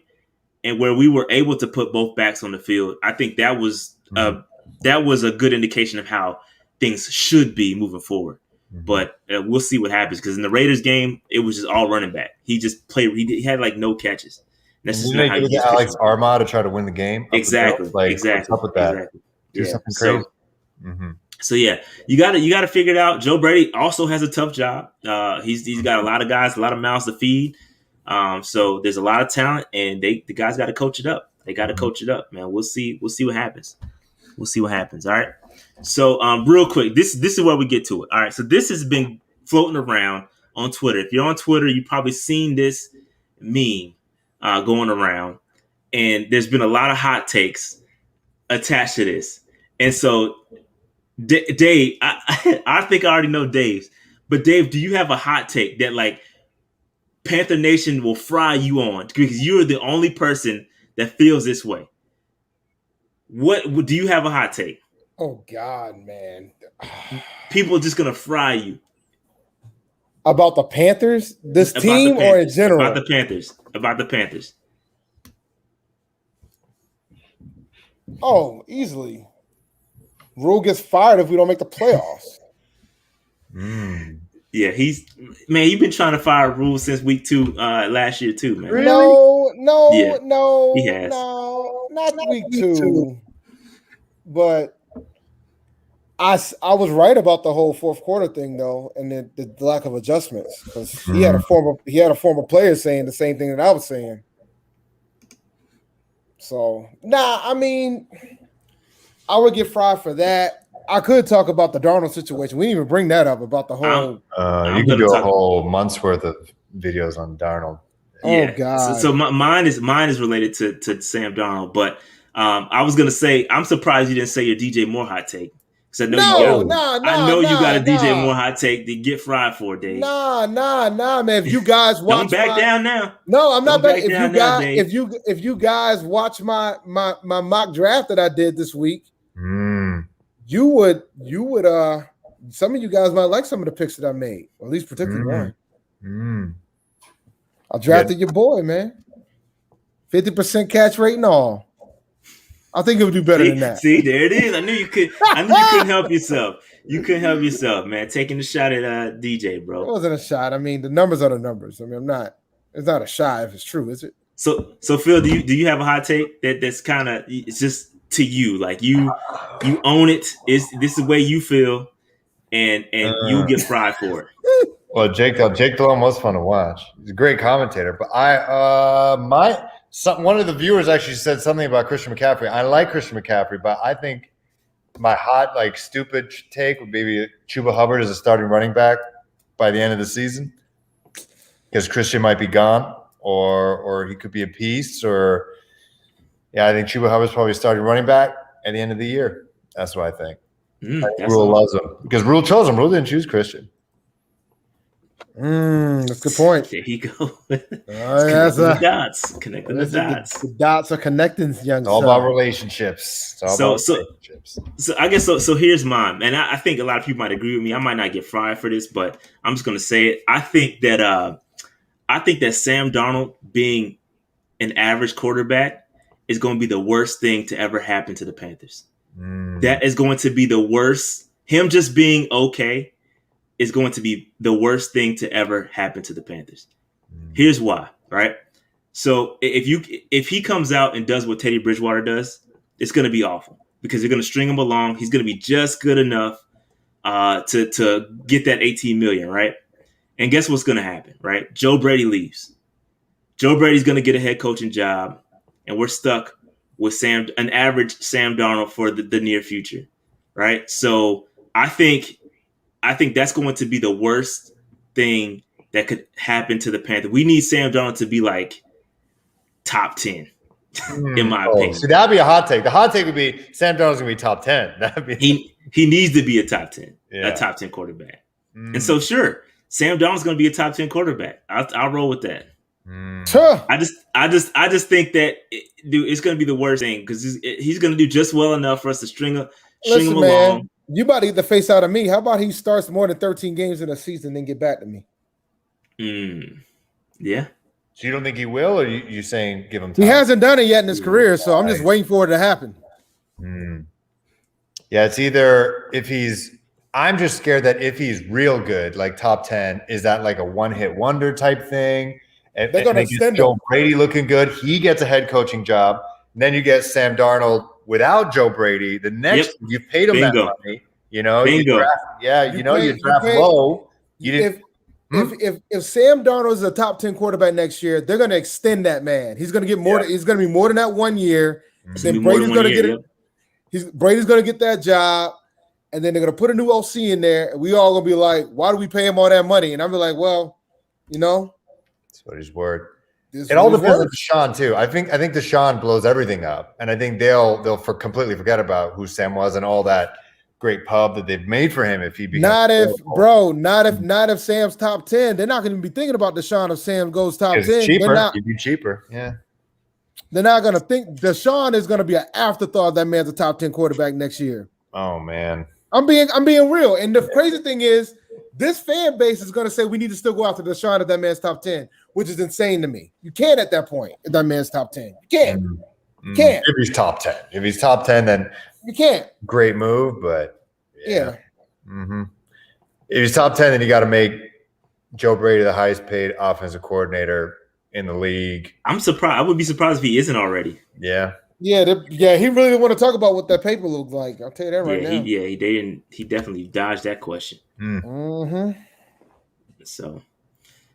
Speaker 1: and where we were able to put both backs on the field, I think that was a good indication of how things should be moving forward. Mm-hmm. But we'll see what happens because in the Raiders game, it was just all running back. He just played. He had like no catches.
Speaker 4: And that's just not how you get Alex Armah to try to win the game.
Speaker 1: Exactly.
Speaker 4: What's up with that?
Speaker 1: Exactly.
Speaker 4: Do something crazy.
Speaker 1: So yeah, you got to figure it out. Joe Brady also has a tough job. He's got a lot of guys, a lot of mouths to feed. So there's a lot of talent, and the guys got to coach it up. They got to coach it up, man. We'll see what happens. We'll see what happens. All right. So real quick, this is where we get to it. All right. So this has been floating around on Twitter. If you're on Twitter, you've probably seen this meme going around, and there's been a lot of hot takes attached to this. And so, Dave, I think I already know Dave's, but Dave, do you have a hot take that like Panther Nation will fry you on because you're the only person that feels this way? What do you have a hot take?
Speaker 2: Oh God, man!
Speaker 1: People are just gonna fry you
Speaker 2: about the Panthers, this team, or in general?
Speaker 1: About the Panthers.
Speaker 2: Oh, easily. Rule gets fired if we don't make the playoffs.
Speaker 1: Yeah, you've been trying to fire Rule since week 2 last year too, man.
Speaker 2: Really? No,
Speaker 1: he has.
Speaker 2: No, not week 2. But I was right about the whole fourth quarter thing though, and the lack of adjustments because he had a former player saying the same thing that I was saying. So I mean, I would get fried for that. I could talk about the Darnold situation. We didn't even bring that up about the whole.
Speaker 4: You can do a whole month's worth of videos on Darnold.
Speaker 2: Oh God!
Speaker 1: So mine is related to Sam Darnold, but I was gonna say I'm surprised you didn't say your DJ Moore hot take. Because I know you got a DJ Moore hot take to get fried for, Dave.
Speaker 2: Nah, man. If you guys watch,
Speaker 1: don't back down now.
Speaker 2: No, I'm not back. If you guys watch my mock draft that I did this week, you would some of you guys might like some of the picks that I made, or at least particularly one. I drafted your boy, man. 50% catch rate and all. I think it would do better than that.
Speaker 1: See, there it is. I knew you couldn't help yourself. You couldn't help yourself, man. Taking a shot at DJ, bro.
Speaker 2: It wasn't a shot. I mean, the numbers are the numbers. I mean, it's not a shot if it's true, is it?
Speaker 1: So Phil, do you have a hot take that's kind of it's just to you, like you own it? This is the way you feel, and you get fried for it.
Speaker 4: Well, Jake Delhomme was fun to watch. He's a great commentator, but one of the viewers actually said something about Christian McCaffrey. I like Christian McCaffrey, but I think my hot, like, stupid take would be Chuba Hubbard as a starting running back by the end of the season because Christian might be gone or he could be a piece I think Chuba Hubbard's probably starting running back at the end of the year. That's what I think. Rule loves him because Rule chose him. Rule didn't choose Christian.
Speaker 2: That's a good point.
Speaker 1: There you go.
Speaker 2: Connecting
Speaker 1: the dots.
Speaker 2: The dots are connecting, young.
Speaker 4: It's all about relationships.
Speaker 1: So I guess so. Here's mine, and I think a lot of people might agree with me. I might not get fried for this, but I'm just going to say it. I think that Sam Darnold being an average quarterback is going to be the worst thing to ever happen to the Panthers. That is going to be the worst. Him just being okay is going to be the worst thing to ever happen to the Panthers. Here's why, right? So if he comes out and does what Teddy Bridgewater does, it's going to be awful because they're going to string him along. He's going to be just good enough to get that $18 million, right? And guess what's going to happen, right? Joe Brady leaves. Joe Brady's going to get a head coaching job, and we're stuck with an average Sam Darnold for the near future, right? So I think I think that's going to be the worst thing that could happen to the Panthers. We need Sam Darnold to be like top 10, in my opinion.
Speaker 4: So that'd be a hot take. The hot take would be Sam Darnold's gonna be top 10. That'd be
Speaker 1: he needs to be a top 10, a top 10 quarterback. And so sure, Sam Darnold's gonna be a top 10 quarterback. I'll roll with that. I just think that it's gonna be the worst thing because he's gonna do just well enough for us to string him along.
Speaker 2: You about to get the face out of me. How about he starts more than 13 games in a season, then get back to me?
Speaker 1: Yeah.
Speaker 4: So you don't think he will, or you saying give him time?
Speaker 2: He hasn't done it yet in his career, so I'm just waiting for it to happen.
Speaker 4: Yeah, it's either I'm just scared that if he's real good, like top 10, is that like a one-hit wonder type thing? And
Speaker 2: they're going to extend
Speaker 4: Joe Brady looking good. He gets a head coaching job. And then you get Sam Darnold without Joe Brady. The next you paid him that money. You know, you draft low. You didn't.
Speaker 2: If Sam Darnold is a top 10 quarterback next year, they're going to extend that man. He's going to get more. He's going to be more than that 1 year. Then Brady's going to get it. Brady's going to get that job, and then they're going to put a new OC in there. And we all going to be like, "Why do we pay him all that money?" And I'm be like, "Well,
Speaker 4: that's what his word." It all depends on Deshaun too. I think Deshaun blows everything up, and I think they'll completely forget about who Sam was and all that great pub that they've made for him. If he becomes
Speaker 2: not if Sam's top 10, they're not going to be thinking about Deshaun if Sam goes top 10.
Speaker 4: Cheaper, you'd be cheaper. Yeah,
Speaker 2: they're not going to think Deshaun is going to be an afterthought. That man's a top 10 quarterback next year.
Speaker 4: Oh man,
Speaker 2: I'm being real. And the crazy thing is, this fan base is going to say we need to still go after Deshaun if that man's top 10, which is insane to me. You can't at that point if that man's top 10. You can't. You can't.
Speaker 4: If he's top 10. If he's top 10, then
Speaker 2: you can't.
Speaker 4: Great move, but
Speaker 2: yeah.
Speaker 4: If he's top 10, then you got to make Joe Brady the highest paid offensive coordinator in the league.
Speaker 1: I'm surprised. I would be surprised if he isn't already.
Speaker 4: Yeah.
Speaker 2: Yeah, he really didn't want to talk about what that paper looked like. I'll tell you that right now.
Speaker 1: They didn't. He definitely dodged that question. So,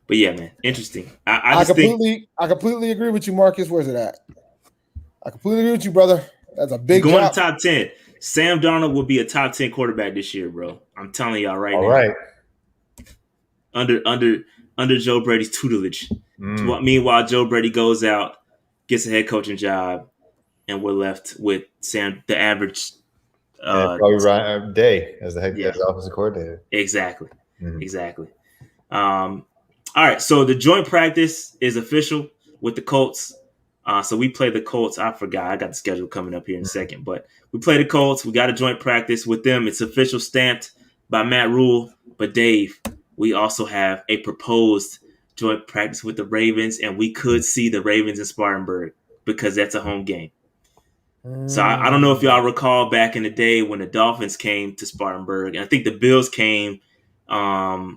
Speaker 1: but yeah, man, interesting. I
Speaker 2: completely agree with you, Marcus. Where's it at? I completely agree with you, brother. That's a big
Speaker 1: going
Speaker 2: job.
Speaker 1: to top 10. Sam Darnold will be a top 10 quarterback this year, bro. I'm telling y'all right now.
Speaker 4: All right.
Speaker 1: Under Joe Brady's tutelage. Meanwhile, Joe Brady goes out, gets a head coaching job, and we're left with Sam, the average.
Speaker 4: Probably Ryan Day as the head offensive coordinator.
Speaker 1: Exactly. Exactly. All right. So the joint practice is official with the Colts. So we play the Colts. I forgot. I got the schedule coming up here in a second. But we play the Colts. We got a joint practice with them. It's official, stamped by Matt Rule. But Dave, we also have a proposed joint practice with the Ravens, and we could see the Ravens in Spartanburg because that's a home game. So I don't know if y'all recall back in the day when the Dolphins came to Spartanburg, and I think the Bills came. I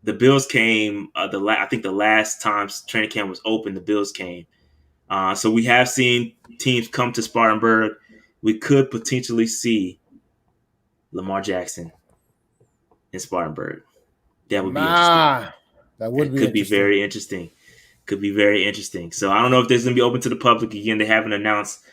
Speaker 1: think the last time training camp was open, the Bills came. So we have seen teams come to Spartanburg. We could potentially see Lamar Jackson in Spartanburg. That would be interesting.
Speaker 2: That would
Speaker 1: be very interesting. Could be very interesting. So I don't know if this is going to be open to the public again. They haven't announced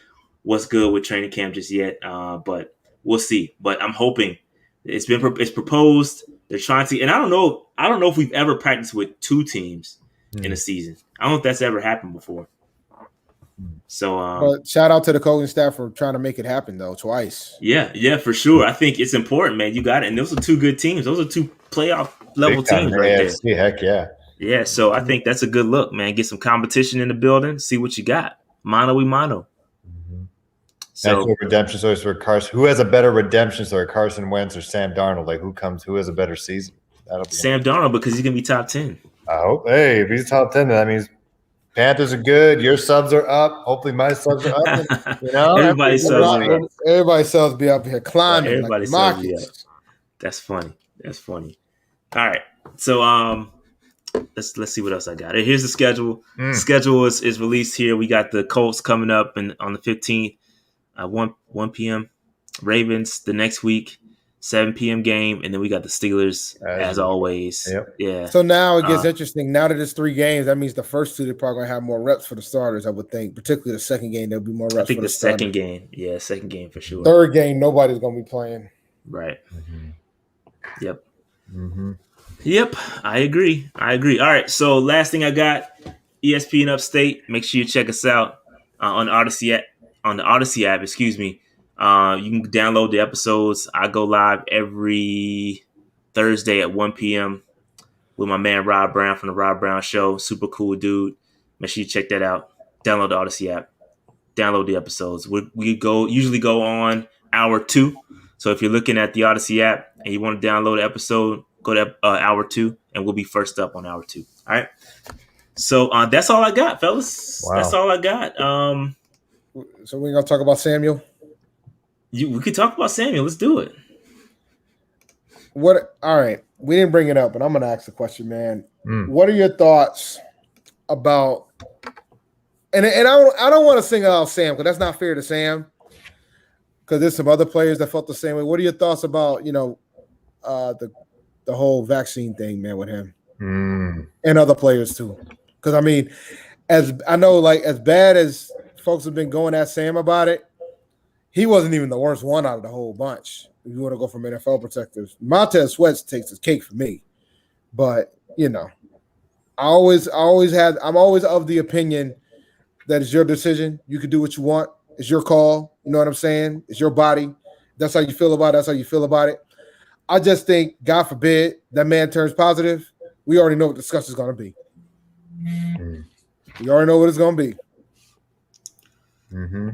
Speaker 1: what's good with training camp just yet, but we'll see. But I'm hoping it's proposed. They're trying to, and I don't know if we've ever practiced with two teams in a season. I don't know if that's ever happened before. So,
Speaker 2: but shout out to the coaching staff for trying to make it happen though twice.
Speaker 1: Yeah, for sure. I think it's important, man. You got it, and those are two good teams. Those are two playoff level teams right there.
Speaker 4: Heck yeah.
Speaker 1: Yeah, so I think that's a good look, man. Get some competition in the building. See what you got. Mano y mano.
Speaker 4: So that's redemption stories for Carson. Who has a better redemption story, Carson Wentz or Sam Darnold? Like who has a better season?
Speaker 1: Sam Darnold, because he's gonna be top 10.
Speaker 4: I hope. Hey, if he's top 10, then that means Panthers are good. Your subs are up. Hopefully, my subs are up.
Speaker 2: Everybody's subs be up here climbing.
Speaker 1: Everybody's subs be up. That's funny. All right, so let's see what else I got. Here's the schedule. Schedule is released here. We got the Colts coming up on the 15th, 1 p.m. Ravens the next week. 7 p.m. game, and then we got the Steelers as always.
Speaker 4: Yep.
Speaker 1: Yeah.
Speaker 2: So now it gets interesting. Now that it's 3 games, that means the first 2 they're probably gonna have more reps for the starters. I would think, particularly the second game, there'll be more reps.
Speaker 1: I think
Speaker 2: for the
Speaker 1: second game, second game for sure.
Speaker 2: Third game, nobody's gonna be playing.
Speaker 1: Right. Yep.
Speaker 4: Mm-hmm.
Speaker 1: Yep, I agree. All right, so last thing I got, ESPN Upstate. Make sure you check us out on the Odyssey app. On the Odyssey app, excuse me. You can download the episodes. I go live every Thursday at 1 p.m. with my man Rob Brown from the Rob Brown Show. Super cool dude. Make sure you check that out. Download the Odyssey app. Download the episodes. We usually go on hour 2. So if you're looking at the Odyssey app and you want to download the episode, go to hour 2, and we'll be first up on hour 2. All right. So that's all I got, fellas.
Speaker 4: Wow.
Speaker 1: That's all I got.
Speaker 2: So we're gonna talk about Samuel.
Speaker 1: We could talk about Samuel. Let's do it.
Speaker 2: What? All right. We didn't bring it up, but I'm gonna ask the question, man. What are your thoughts about? And I don't want to single out Sam because that's not fair to Sam. Because there's some other players that felt the same way. What are your thoughts about the whole vaccine thing, man, with him and other players too? Because I mean, as I know, like as bad as folks have been going at Sam about it, he wasn't even the worst one out of the whole bunch. If you want to go from NFL perspectives, Montez Sweat takes his cake for me. But I'm always of the opinion that it's your decision. You can do what you want. It's your call. You know what I'm saying? It's your body. That's how you feel about it. That's how you feel about it. I just think, God forbid, that man turns positive. We already know what the discussion is going to be. We already know what it's going to be.
Speaker 4: Mm-hmm.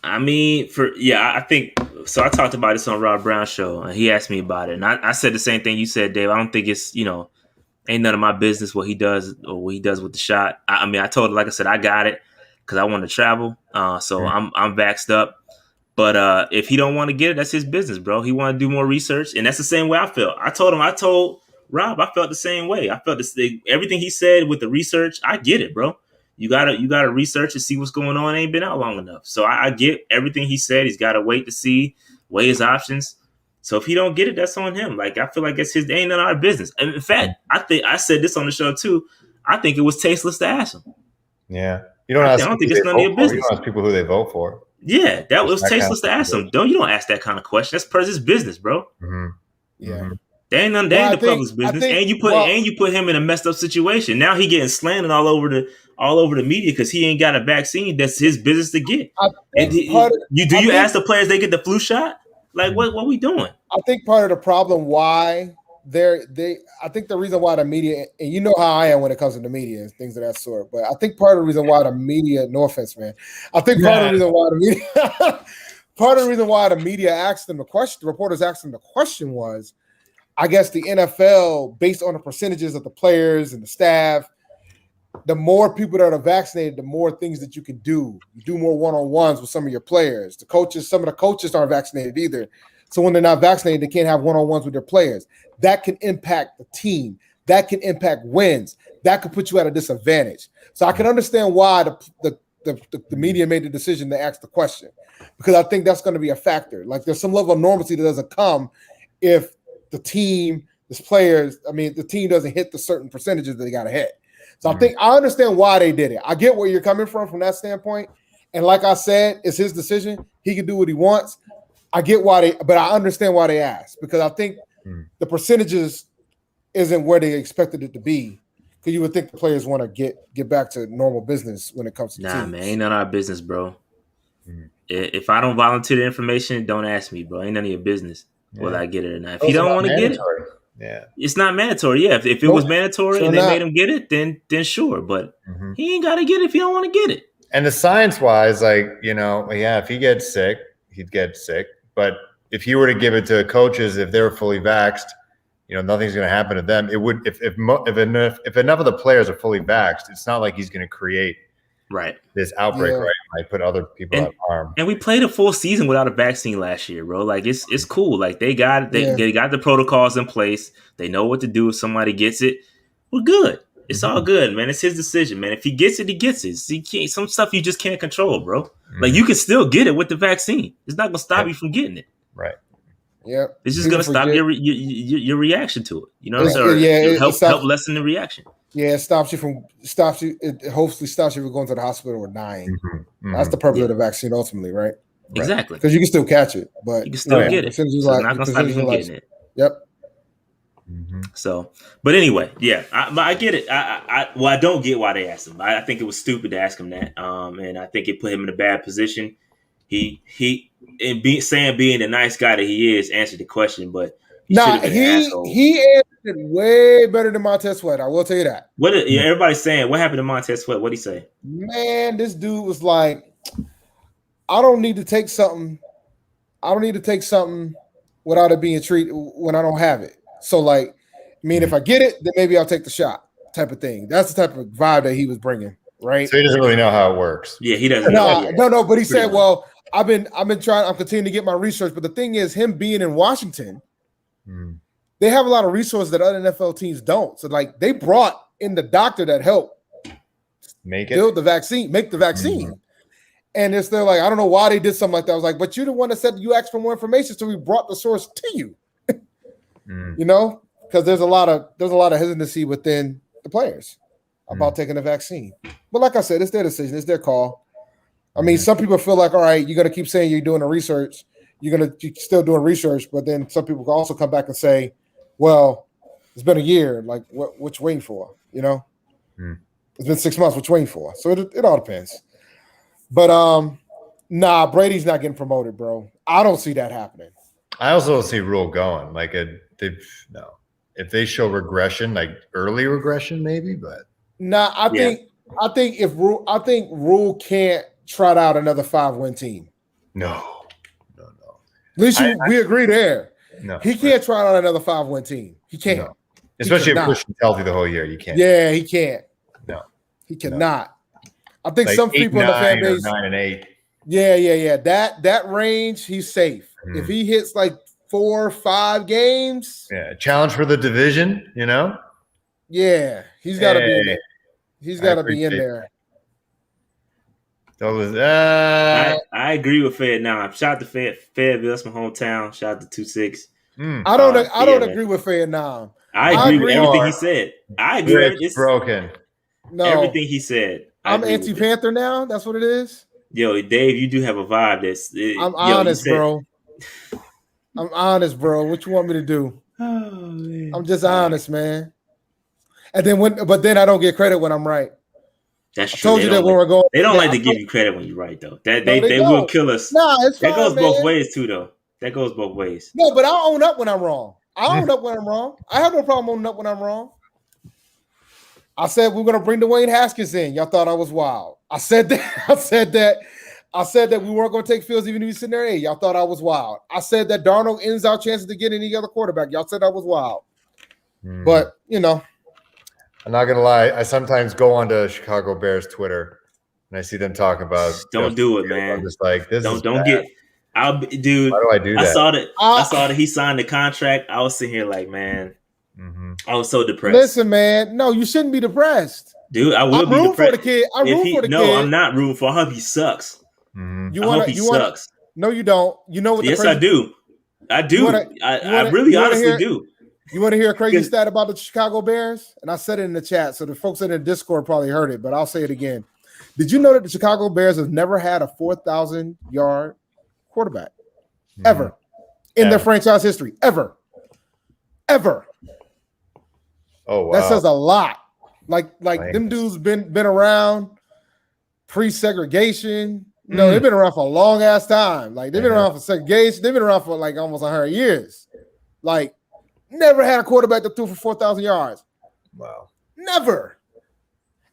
Speaker 1: I mean, I think so. I talked about this on Rob Brown Show, and he asked me about it, and I said the same thing you said, Dave. I don't think it's ain't none of my business what he does or what he does with the shot. I mean, I told him, like I said, I got it because I want to travel, so I'm vaxxed up. But if he don't want to get it, that's his business, bro. He want to do more research, and that's the same way I felt. I told Rob, I felt the same way. I felt this thing, everything he said with the research. I get it, bro. You gotta research and see what's going on. It ain't been out long enough. So I get everything he said. He's got to wait to see, weigh his options. So if he don't get it, that's on him. Like I feel like it's his. Ain't none of our business. And in fact, I said this on the show too. I think it was tasteless to ask him.
Speaker 4: Yeah, you don't ask.
Speaker 1: I don't think it's none of your business.
Speaker 4: You don't ask people who they vote for.
Speaker 1: Yeah, that was tasteless to ask him. You don't ask that kind of question. That's his business, bro.
Speaker 4: Mm-hmm.
Speaker 2: Yeah.
Speaker 4: Mm-hmm.
Speaker 1: They ain't the public's business, and you put him in a messed up situation. Now he getting slandered all over the media because he ain't got a vaccine. That's his business to get. You ask the players they get the flu shot? Like what we doing?
Speaker 2: I think part of the problem why I think the reason why the media, and you know how I am when it comes to the media and things of that sort, but I think part of the reason why the media, no offense, man, I think part of the reason why the media asked them the question, the reporters asked them the question was, I guess the NFL, based on the percentages of the players and the staff, the more people that are vaccinated, the more things that you can do. You do more one-on-ones with some of your players. Some of the coaches aren't vaccinated either. So when they're not vaccinated, they can't have one-on-ones with their players. That can impact the team. That can impact wins. That could put you at a disadvantage. So I can understand why the media made the decision to ask the question, because I think that's going to be a factor. Like there's some level of normalcy that doesn't come if the team doesn't hit the certain percentages that they got to hit. So I understand why they did it. I get where you're coming from that standpoint. And like I said, it's his decision. He can do what he wants. I get why but I understand why they asked, because I think the percentages isn't where they expected it to be. Because you would think the players want to get back to normal business when it comes to teams.
Speaker 1: Man, ain't none of our business, bro. If I don't volunteer the information, don't ask me, bro. Ain't none of your business whether I get it or not. If he don't want to get it, it's not mandatory. Yeah, if it was mandatory and they made him get it, then sure. But he ain't got to get it if he don't want to get it.
Speaker 4: And the science-wise, if he gets sick, he'd get sick. But if he were to give it to coaches, if they were fully vaxxed, nothing's going to happen to them. It would if enough of the players are fully vaxxed, it's not like he's going to create this outbreak, right? Like put other people at harm.
Speaker 1: And we played a full season without a vaccine last year, bro. Like it's cool. Like they got the protocols in place. They know what to do if somebody gets it. We're good. It's all good, man. It's his decision, man. If he gets it, he gets it. Some stuff you just can't control, bro. Like you can still get it with the vaccine. It's not gonna stop you from getting it.
Speaker 4: Right.
Speaker 2: Yeah.
Speaker 1: It's just gonna stop your reaction to it. You know what I'm saying? Help lessen the reaction.
Speaker 2: Yeah, it hopefully stops you from going to the hospital or dying. That's the purpose of the vaccine ultimately, right?
Speaker 1: Exactly.
Speaker 2: Because you can still catch it, but
Speaker 1: you can still get it. So it's not gonna stop you from getting it.
Speaker 2: Yep.
Speaker 1: So, but anyway, yeah, I get it. I don't get why they asked him. I think it was stupid to ask him that. And I think it put him in a bad position. He being the nice guy that he is, answered the question, but he
Speaker 2: answered way better than Montez Sweat. I will tell you that.
Speaker 1: Everybody's saying, what happened to Montez Sweat? What'd he say?
Speaker 2: Man, this dude was like, I don't need to take something without it being treated when I don't have it. So like, if I get it, then maybe I'll take the shot, type of thing. That's the type of vibe that he was bringing, right?
Speaker 4: So he doesn't really know how it works.
Speaker 1: Yeah, he doesn't.
Speaker 2: No. But he said, "Well, I'm continuing to get my research." But the thing is, him being in Washington, they have a lot of resources that other NFL teams don't. So like, they brought in the doctor that helped make the vaccine. And it's they're like, I don't know why they did something like that. I was like, but you're the one that said you asked for more information, so we brought the source to you. Because there's a lot of hesitancy within the players about taking the vaccine. But like I said, it's their decision, it's their call. I mean, some people feel like, all right, you're gonna keep saying you're doing the research, you're still doing research, but then some people can also come back and say, well, it's been a year, like what you waiting for? It's been 6 months, what you waiting for? So it all depends. But Brady's not getting promoted, bro. I don't see that happening.
Speaker 4: I also don't see Rule going. Like if they show regression, like early regression, maybe. But
Speaker 2: I think Rule can't trot out another 5-win team.
Speaker 4: No.
Speaker 2: At least we agree there.
Speaker 4: No,
Speaker 2: he can't trot out another 5-win team. He can't,
Speaker 4: especially if Christian's healthy the whole year. You can't.
Speaker 2: Yeah, he can't.
Speaker 4: No,
Speaker 2: he cannot. I think
Speaker 4: like
Speaker 2: some people in the fan base
Speaker 4: 9 and 8.
Speaker 2: Yeah. That range, he's safe. If he hits like 4 or 5 games,
Speaker 4: challenge for the division.
Speaker 2: Yeah, he's got to be in there. He's got to be in there.
Speaker 4: That was
Speaker 1: I agree with Fed now. Shout out to Fayetteville, that's my hometown. Shout out to 2-6.
Speaker 2: I don't agree with Fed now.
Speaker 1: I agree with everything he said. I agree.
Speaker 4: It's broken.
Speaker 2: No,
Speaker 1: everything he said.
Speaker 2: I'm anti-Panther now. That's what it is.
Speaker 1: Yo, Dave, you do have a vibe.
Speaker 2: I'm honest, bro. I'm honest, bro. What you want me to do?
Speaker 1: Oh, man.
Speaker 2: I'm just honest, man. And then I don't get credit when I'm right.
Speaker 1: That's true.
Speaker 2: I told you that when we're going.
Speaker 1: They don't like to give you credit when you're right, though. They will kill us.
Speaker 2: Nah, it's fine,
Speaker 1: that goes
Speaker 2: man.
Speaker 1: both ways too, though. That goes both ways.
Speaker 2: No, but I'll own up when I'm wrong. I own up when I'm wrong. I have no problem owning up when I'm wrong. I said we're gonna bring Dwayne Haskins in. Y'all thought I was wild. I said that we weren't gonna take Fields even if he's sitting there. Hey, y'all thought I was wild. I said that Darnold ends our chances to get any other quarterback. Y'all said I was wild. But
Speaker 4: I'm not gonna lie. I sometimes go onto Chicago Bears Twitter and I see them talking about.
Speaker 1: Don't do it, man.
Speaker 4: I'm just like this.
Speaker 1: Don't get. Dude.
Speaker 4: Why do I do that?
Speaker 1: I saw that he signed the contract. I was sitting here like, man. I was so depressed.
Speaker 2: Listen, man. No, you shouldn't be depressed.
Speaker 1: Dude, I will be depressed.
Speaker 2: For the kid. I'm rooting for the kid.
Speaker 1: No, I'm not rooting for him. I hope he sucks. I hope he sucks.
Speaker 2: No, you don't. You know what?
Speaker 1: Yes, I do. I do. I really honestly do.
Speaker 2: You want to hear a crazy stat about the Chicago Bears? And I said it in the chat, so the folks in the Discord probably heard it, but I'll say it again. Did you know that the Chicago Bears have never had a 4,000-yard quarterback? Ever. In their franchise history. Ever.
Speaker 4: Oh, wow.
Speaker 2: That says a lot. Like them dudes been around pre-segregation. They've been around for a long ass time. Like they've been around for segregation. They've been around for like almost 100 years. Like never had a quarterback that threw for 4,000 yards.
Speaker 4: Wow.
Speaker 2: Never.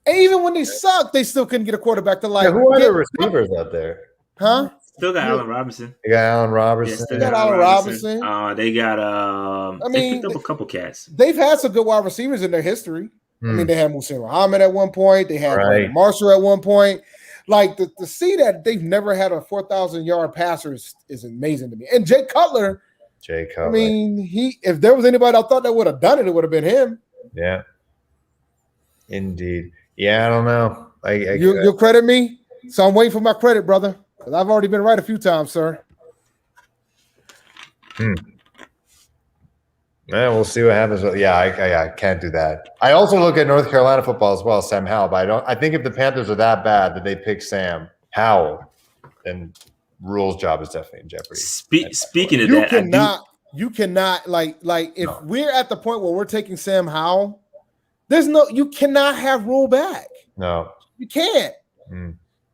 Speaker 2: And even when they sucked, they still couldn't get a quarterback to like.
Speaker 4: Who are the receivers out there?
Speaker 2: Huh?
Speaker 1: Still got Allen Robinson.
Speaker 4: They got Allen Robinson.
Speaker 1: Yeah,
Speaker 2: they got Allen Robinson.
Speaker 1: They got they picked up a couple cats.
Speaker 2: They've had some good wide receivers in their history. I mean, they had Musa Muhammad at one point. They had Marshall at one point. Like to see that they've never had a 4,000-yard passer is amazing to me. And Jay Cutler. I mean, if there was anybody I thought that would have done it, it would have been him.
Speaker 4: Yeah. Indeed. Yeah, I don't know.
Speaker 2: You'll credit me? So I'm waiting for my credit, brother. Because I've already been right a few times, sir.
Speaker 4: Man, we'll see what happens. Yeah, I can't do that. I also look at North Carolina football as well, Sam Howell. But I think if the Panthers are that bad that they pick Sam Howell, then Rule's job is definitely in jeopardy.
Speaker 1: Speaking of that,
Speaker 2: you cannot like if we're at the point where we're taking Sam Howell, you cannot have Rule back.
Speaker 4: No,
Speaker 2: you can't.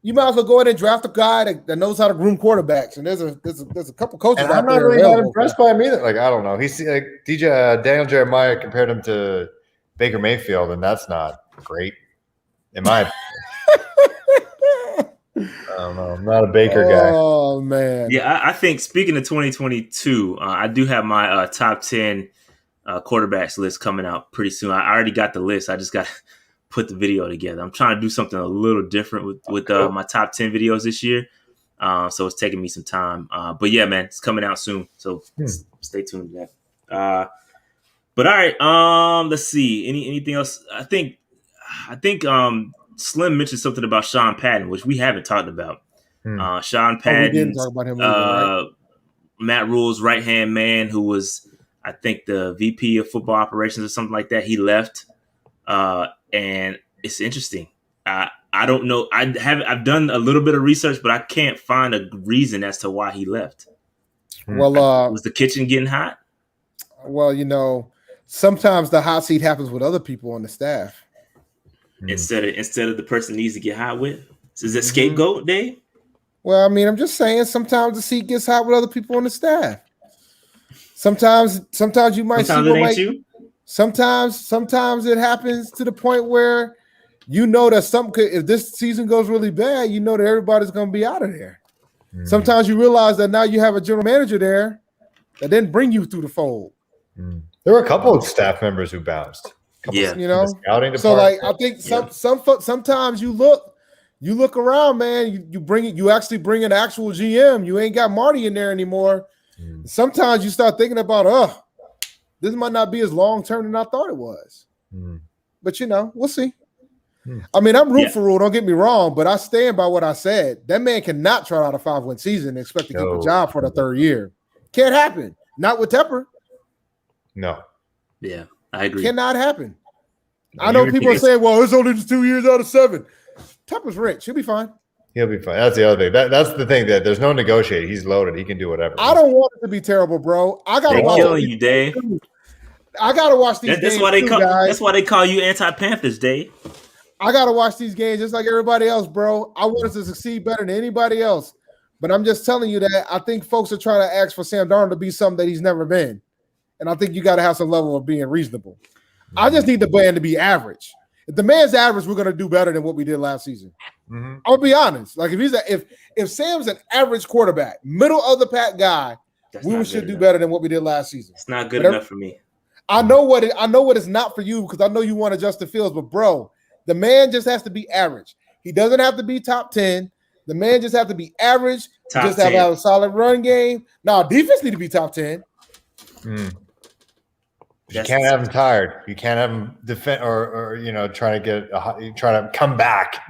Speaker 2: You might as well go ahead and draft a guy that knows how to groom quarterbacks. And there's a couple coaches.
Speaker 4: And I'm not really that impressed by him either. Like, I don't know. He's like Daniel Jeremiah compared him to Baker Mayfield, and that's not great in my opinion. I don't know. I'm not a Baker guy.
Speaker 2: Oh man.
Speaker 1: Yeah, I think speaking of 2022, I do have my top 10 quarterbacks list coming out pretty soon. I already got the list. I just got to put the video together. I'm trying to do something a little different with my top 10 videos this year. So it's taking me some time. But yeah, man, it's coming out soon. So stay tuned to that. But all right, let's see. Anything else? I think Slim mentioned something about Sean Patton, which we haven't talked about. Sean Patton,
Speaker 2: we didn't talk about him either, right?
Speaker 1: Matt Rule's right-hand man, who was, I think, the VP of football operations or something like that. He left. And it's interesting. I don't know. I've done a little bit of research, but I can't find a reason as to why he left.
Speaker 2: Well,
Speaker 1: was the kitchen getting hot?
Speaker 2: Well, sometimes the hot seat happens with other people on the staff.
Speaker 1: Instead of the person needs to get hot with. Is it scapegoat day?
Speaker 2: Well, I mean, I'm just saying sometimes the seat gets hot with other people on the staff. Sometimes you might
Speaker 1: sometimes
Speaker 2: see
Speaker 1: it ain't you.
Speaker 2: Sometimes it happens to the point where that if this season goes really bad, that everybody's going to be out of there. Sometimes you realize that now you have a general manager there that didn't bring you through the fold.
Speaker 4: There were a couple of staff members who bounced.
Speaker 1: Yeah,
Speaker 4: scouting
Speaker 2: so like I think sometimes you look around, man. You actually bring an actual GM. You ain't got Marty in there anymore. Sometimes you start thinking about, this might not be as long term than I thought it was. But we'll see. I mean, I'm rooting for Rule. Don't get me wrong, but I stand by what I said. That man cannot try out a 5-win season and expect to keep a job for the third year. Can't happen. Not with Tepper.
Speaker 4: No.
Speaker 1: Yeah, I agree.
Speaker 2: Cannot happen. I know people are saying, well, it's only 2 years out of 7. Tepper's rich. He'll be fine.
Speaker 4: He'll be fine. That's the other thing. That's the thing, that there's no negotiating. He's loaded. He can do whatever.
Speaker 2: I don't want it to be terrible, bro.
Speaker 1: They're killing you, Dave.
Speaker 2: I gotta watch these games.
Speaker 1: That's why they call you anti-Panthers, Dave.
Speaker 2: I gotta watch these games just like everybody else, bro. I want us to succeed better than anybody else. But I'm just telling you that I think folks are trying to ask for Sam Darnold to be something that he's never been. And I think you got to have some level of being reasonable. I just need the man to be average. If the man's average, we're going to do better than what we did last season. I'll be honest. Like if Sam's an average quarterback, middle of the pack guy, we should do better than what we did last season.
Speaker 1: It's not good enough for me.
Speaker 2: I know what it's not for you, because I know you want to Justin Fields, but bro, the man just has to be average. He doesn't have to be top 10. The man just have to be average. Have a solid run game. Now, defense need to be top 10.
Speaker 4: You can't have him tired. You can't have him defend or trying to come back.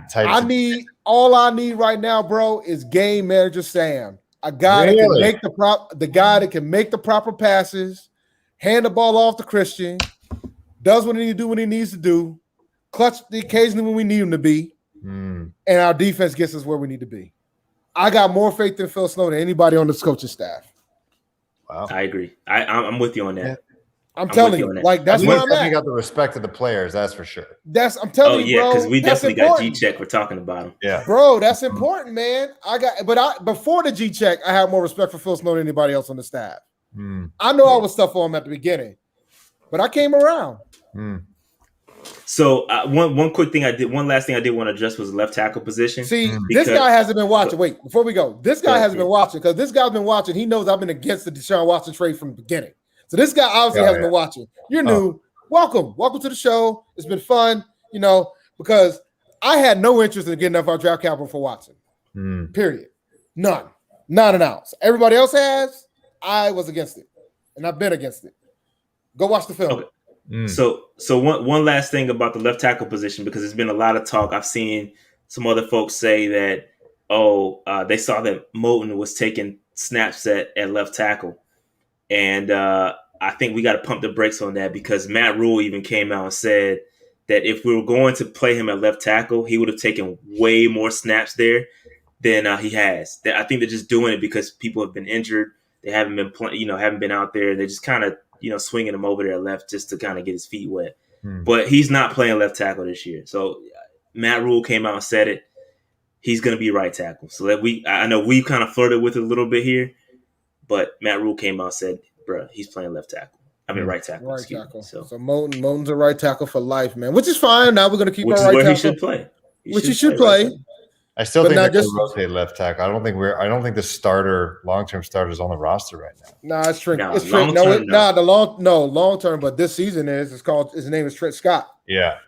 Speaker 2: All I need right now, bro, is game manager Sam. A guy that can make the can make the proper passes, hand the ball off to Christian, does what he needs to do when he needs to do, clutch occasionally when we need him to be, and our defense gets us where we need to be. I got more faith in Phil Snow than anybody on this coaching staff.
Speaker 1: Wow, I agree. I'm with you on that.
Speaker 2: Yeah. I'm telling you, like that's where I'm at.
Speaker 4: You got the respect of the players, that's for sure.
Speaker 2: I'm telling you, bro.
Speaker 1: because we definitely got G-check. We're talking about him.
Speaker 4: Yeah,
Speaker 2: bro, that's important, man. Before the G-check, I had more respect for Phil Snow than anybody else on the staff. I know I was tough on him at the beginning, but I came around.
Speaker 1: So one last thing I did want to address was the left tackle position.
Speaker 2: See, this guy hasn't been watching. Wait, before we go, this guy hasn't been watching, because this guy's been watching. He knows I've been against the Deshaun Watson trade from the beginning. So this guy obviously hasn't been watching. You're new. Welcome to the show. It's been fun, because I had no interest in getting enough our draft capital for Watson. Period. None. Not an ounce. Everybody else has. I was against it, and I've been against it. Go watch the film.
Speaker 1: Okay. So one last thing about the left tackle position, because there's been a lot of talk. I've seen some other folks say that, they saw that Moton was taking snaps at left tackle. And I think we got to pump the brakes on that, because Matt Rule even came out and said that if we were going to play him at left tackle, he would have taken way more snaps there than he has. I think they're just doing it because people have been injured. They haven't been playing, haven't been out there. They're just kind of, swinging him over there left just to kind of get his feet wet. But he's not playing left tackle this year. So Matt Rule came out and said it. He's going to be right tackle. So I know we've kind of flirted with it a little bit here, but Matt Rule came out and said, bro, he's playing left tackle. I mean, right tackle.
Speaker 2: Right tackle.
Speaker 1: So
Speaker 2: Moton's a right tackle for life, man, which is fine. Now we're going to keep our right tackle.
Speaker 1: Which is where he should play.
Speaker 2: He should play.
Speaker 1: Right,
Speaker 4: I still think they're going to rotate left tackle. I don't think the long-term starter is on the roster right now.
Speaker 2: Nah, it's Trent.
Speaker 1: No,
Speaker 2: it's Trent. Long term, but this season his name is Trent Scott.
Speaker 4: Yeah.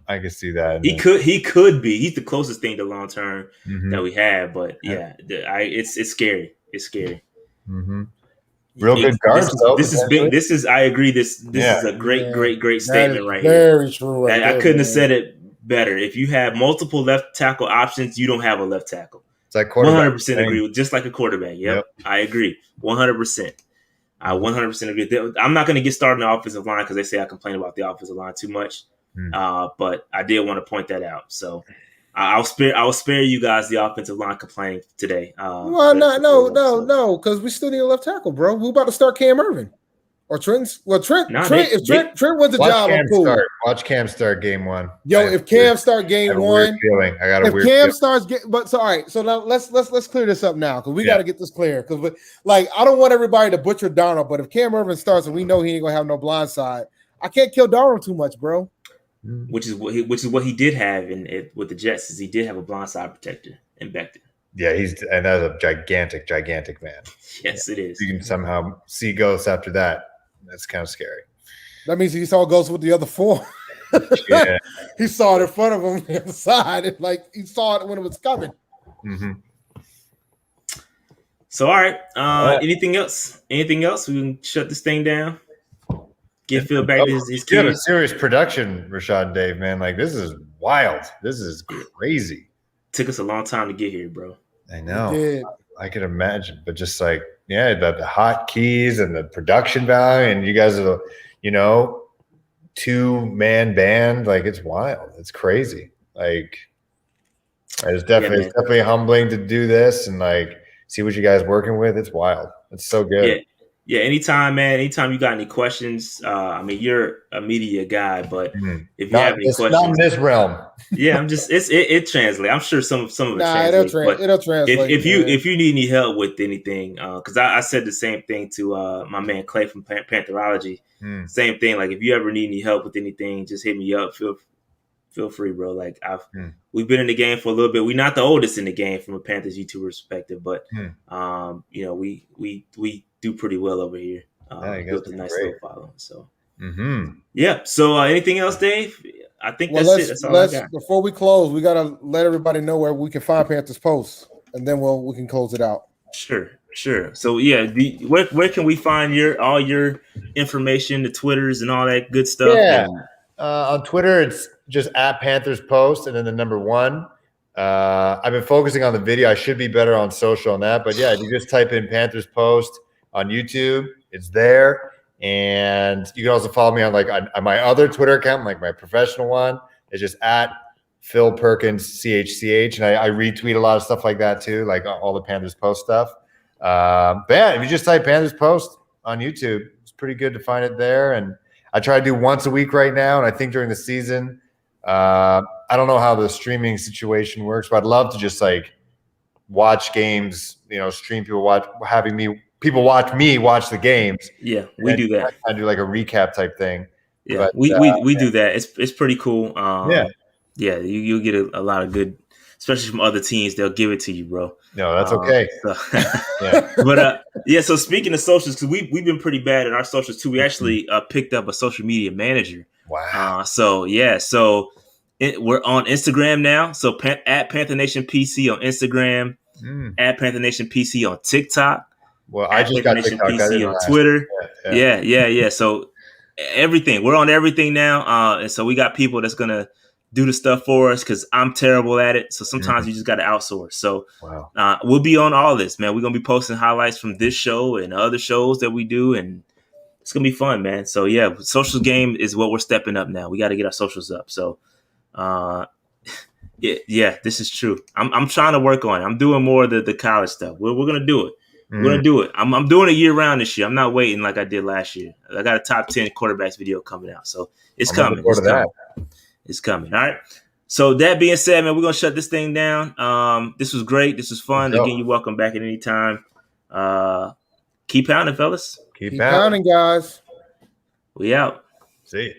Speaker 4: I can see that.
Speaker 1: He could be. He's the closest thing to long term that we have, but it's scary. It's scary.
Speaker 4: Mm-hmm. Real good guards.
Speaker 1: This is big. This is. I agree. This is a great statement right
Speaker 2: here. Very true. Right
Speaker 1: I couldn't have said it better. If you have multiple left tackle options, you don't have a left tackle.
Speaker 4: It's like quarterback.
Speaker 1: 100% agree with, just like a quarterback. Yep. I agree. 100%. I 100% agree. I'm not going to get started on the offensive line because they say I complain about the offensive line too much. But I did want to point that out. So I'll spare you guys the offensive line complaining today.
Speaker 2: No, because we still need a left tackle, bro. We're about to start Cam Irvin or Trent. Well, Trent wins the job, I'm cool.
Speaker 4: Watch Cam start game one.
Speaker 2: Yo, if Cam start game one,
Speaker 4: I got a weird
Speaker 2: feeling. Starts all right. So now let's clear this up now because we got to get this clear. Because I don't want everybody to butcher Darnold, but if Cam Irvin starts and we know he ain't gonna have no blind side, I can't kill Darnold too much, bro.
Speaker 1: Which is what he did have with the Jets, is he did have a blindside protector in Becton.
Speaker 4: Yeah, and that's a gigantic man.
Speaker 1: Yes, it is.
Speaker 4: You can somehow see ghosts after that. That's kind of scary.
Speaker 2: That means he saw ghosts with the other four.
Speaker 4: Yeah,
Speaker 2: he saw it in front of him on the other side, and he saw it when it was coming.
Speaker 4: Mm-hmm.
Speaker 1: So, all right. Anything else? Anything else? We can shut this thing down. Get Phil back to his keys.
Speaker 4: You have a serious production, Rashad and Dave, man. Like, this is wild. This is crazy.
Speaker 1: Took us a long time to get here, bro.
Speaker 4: I know. I could imagine. But just the hotkeys and the production value, and you guys are, 2-man band. Like, it's wild. It's crazy. Like, it's definitely humbling to do this and, see what you guys are working with. It's wild. It's so good.
Speaker 1: Yeah, anytime, man. Anytime you got any questions, you're a media guy, but if you have any questions,
Speaker 4: not in this realm.
Speaker 1: Yeah, it translates. I'm sure some of it translates.
Speaker 2: It'll translate.
Speaker 1: If you need any help with anything, because I said the same thing to my man Clay from Pantherology. Same thing. Like, if you ever need any help with anything, just hit me up. Feel free, bro. Like, we've been in the game for a little bit. We're not the oldest in the game from a Panthers YouTuber perspective, but we do pretty well over here. Built a nice little following. So yeah. So anything else, Dave? I think that's it. That's all I got.
Speaker 2: Before we close, we gotta let everybody know where we can find Panthers Post, and then we can close it out.
Speaker 1: Sure. So yeah, where can we find all your information, the Twitters and all that good stuff?
Speaker 4: Yeah. On Twitter, it's just at Panthers Post and then the number 1. I've been focusing on the video. I should be better on social on that. But yeah, if you just type in Panthers Post on YouTube, it's there. And you can also follow me on my other Twitter account, like my professional one. It's just at Phil Perkins CHCH. And I retweet a lot of stuff like that too, like all the Panthers Post stuff. But yeah, if you just type Panthers Post on YouTube, it's pretty good to find it there. And I try to do once a week right now. And I think during the season, I don't know how the streaming situation works, but I'd love to just watch games, stream people watch me watch the games.
Speaker 1: Yeah, we do that.
Speaker 4: I do a recap type thing.
Speaker 1: Yeah, but, we do that. It's pretty cool. Yeah, you'll get a lot of good, especially from other teams. They'll give it to you, bro.
Speaker 4: No, that's okay.
Speaker 1: Yeah. But so speaking of socials, because we've been pretty bad at our socials too. We actually picked up a social media manager.
Speaker 4: Wow.
Speaker 1: We're on Instagram now. So at Panther Nation PC on Instagram, at Panther Nation PC on TikTok.
Speaker 4: Well, I just got TikTok
Speaker 1: PC on Twitter. Yeah. So everything. We're on everything now. And so we got people that's gonna do the stuff for us because I'm terrible at it. So sometimes you just got to outsource. So we'll be on all this, man. We're going to be posting highlights from this show and other shows that we do. And it's going to be fun, man. So yeah, social game is what we're stepping up now. We got to get our socials up. So yeah, this is true. I'm trying to work on it. I'm doing more of the college stuff. We're going to do it. We're gonna do it. I'm doing it year round this year. I'm not waiting like I did last year. I got a top 10 quarterbacks video coming out, so it's coming. It's coming. All right. So that being said, man, we're gonna shut this thing down. This was great. This was fun. Again, you're welcome back at any time. Keep pounding, fellas.
Speaker 2: Keep pounding, guys.
Speaker 1: We out.
Speaker 4: See you.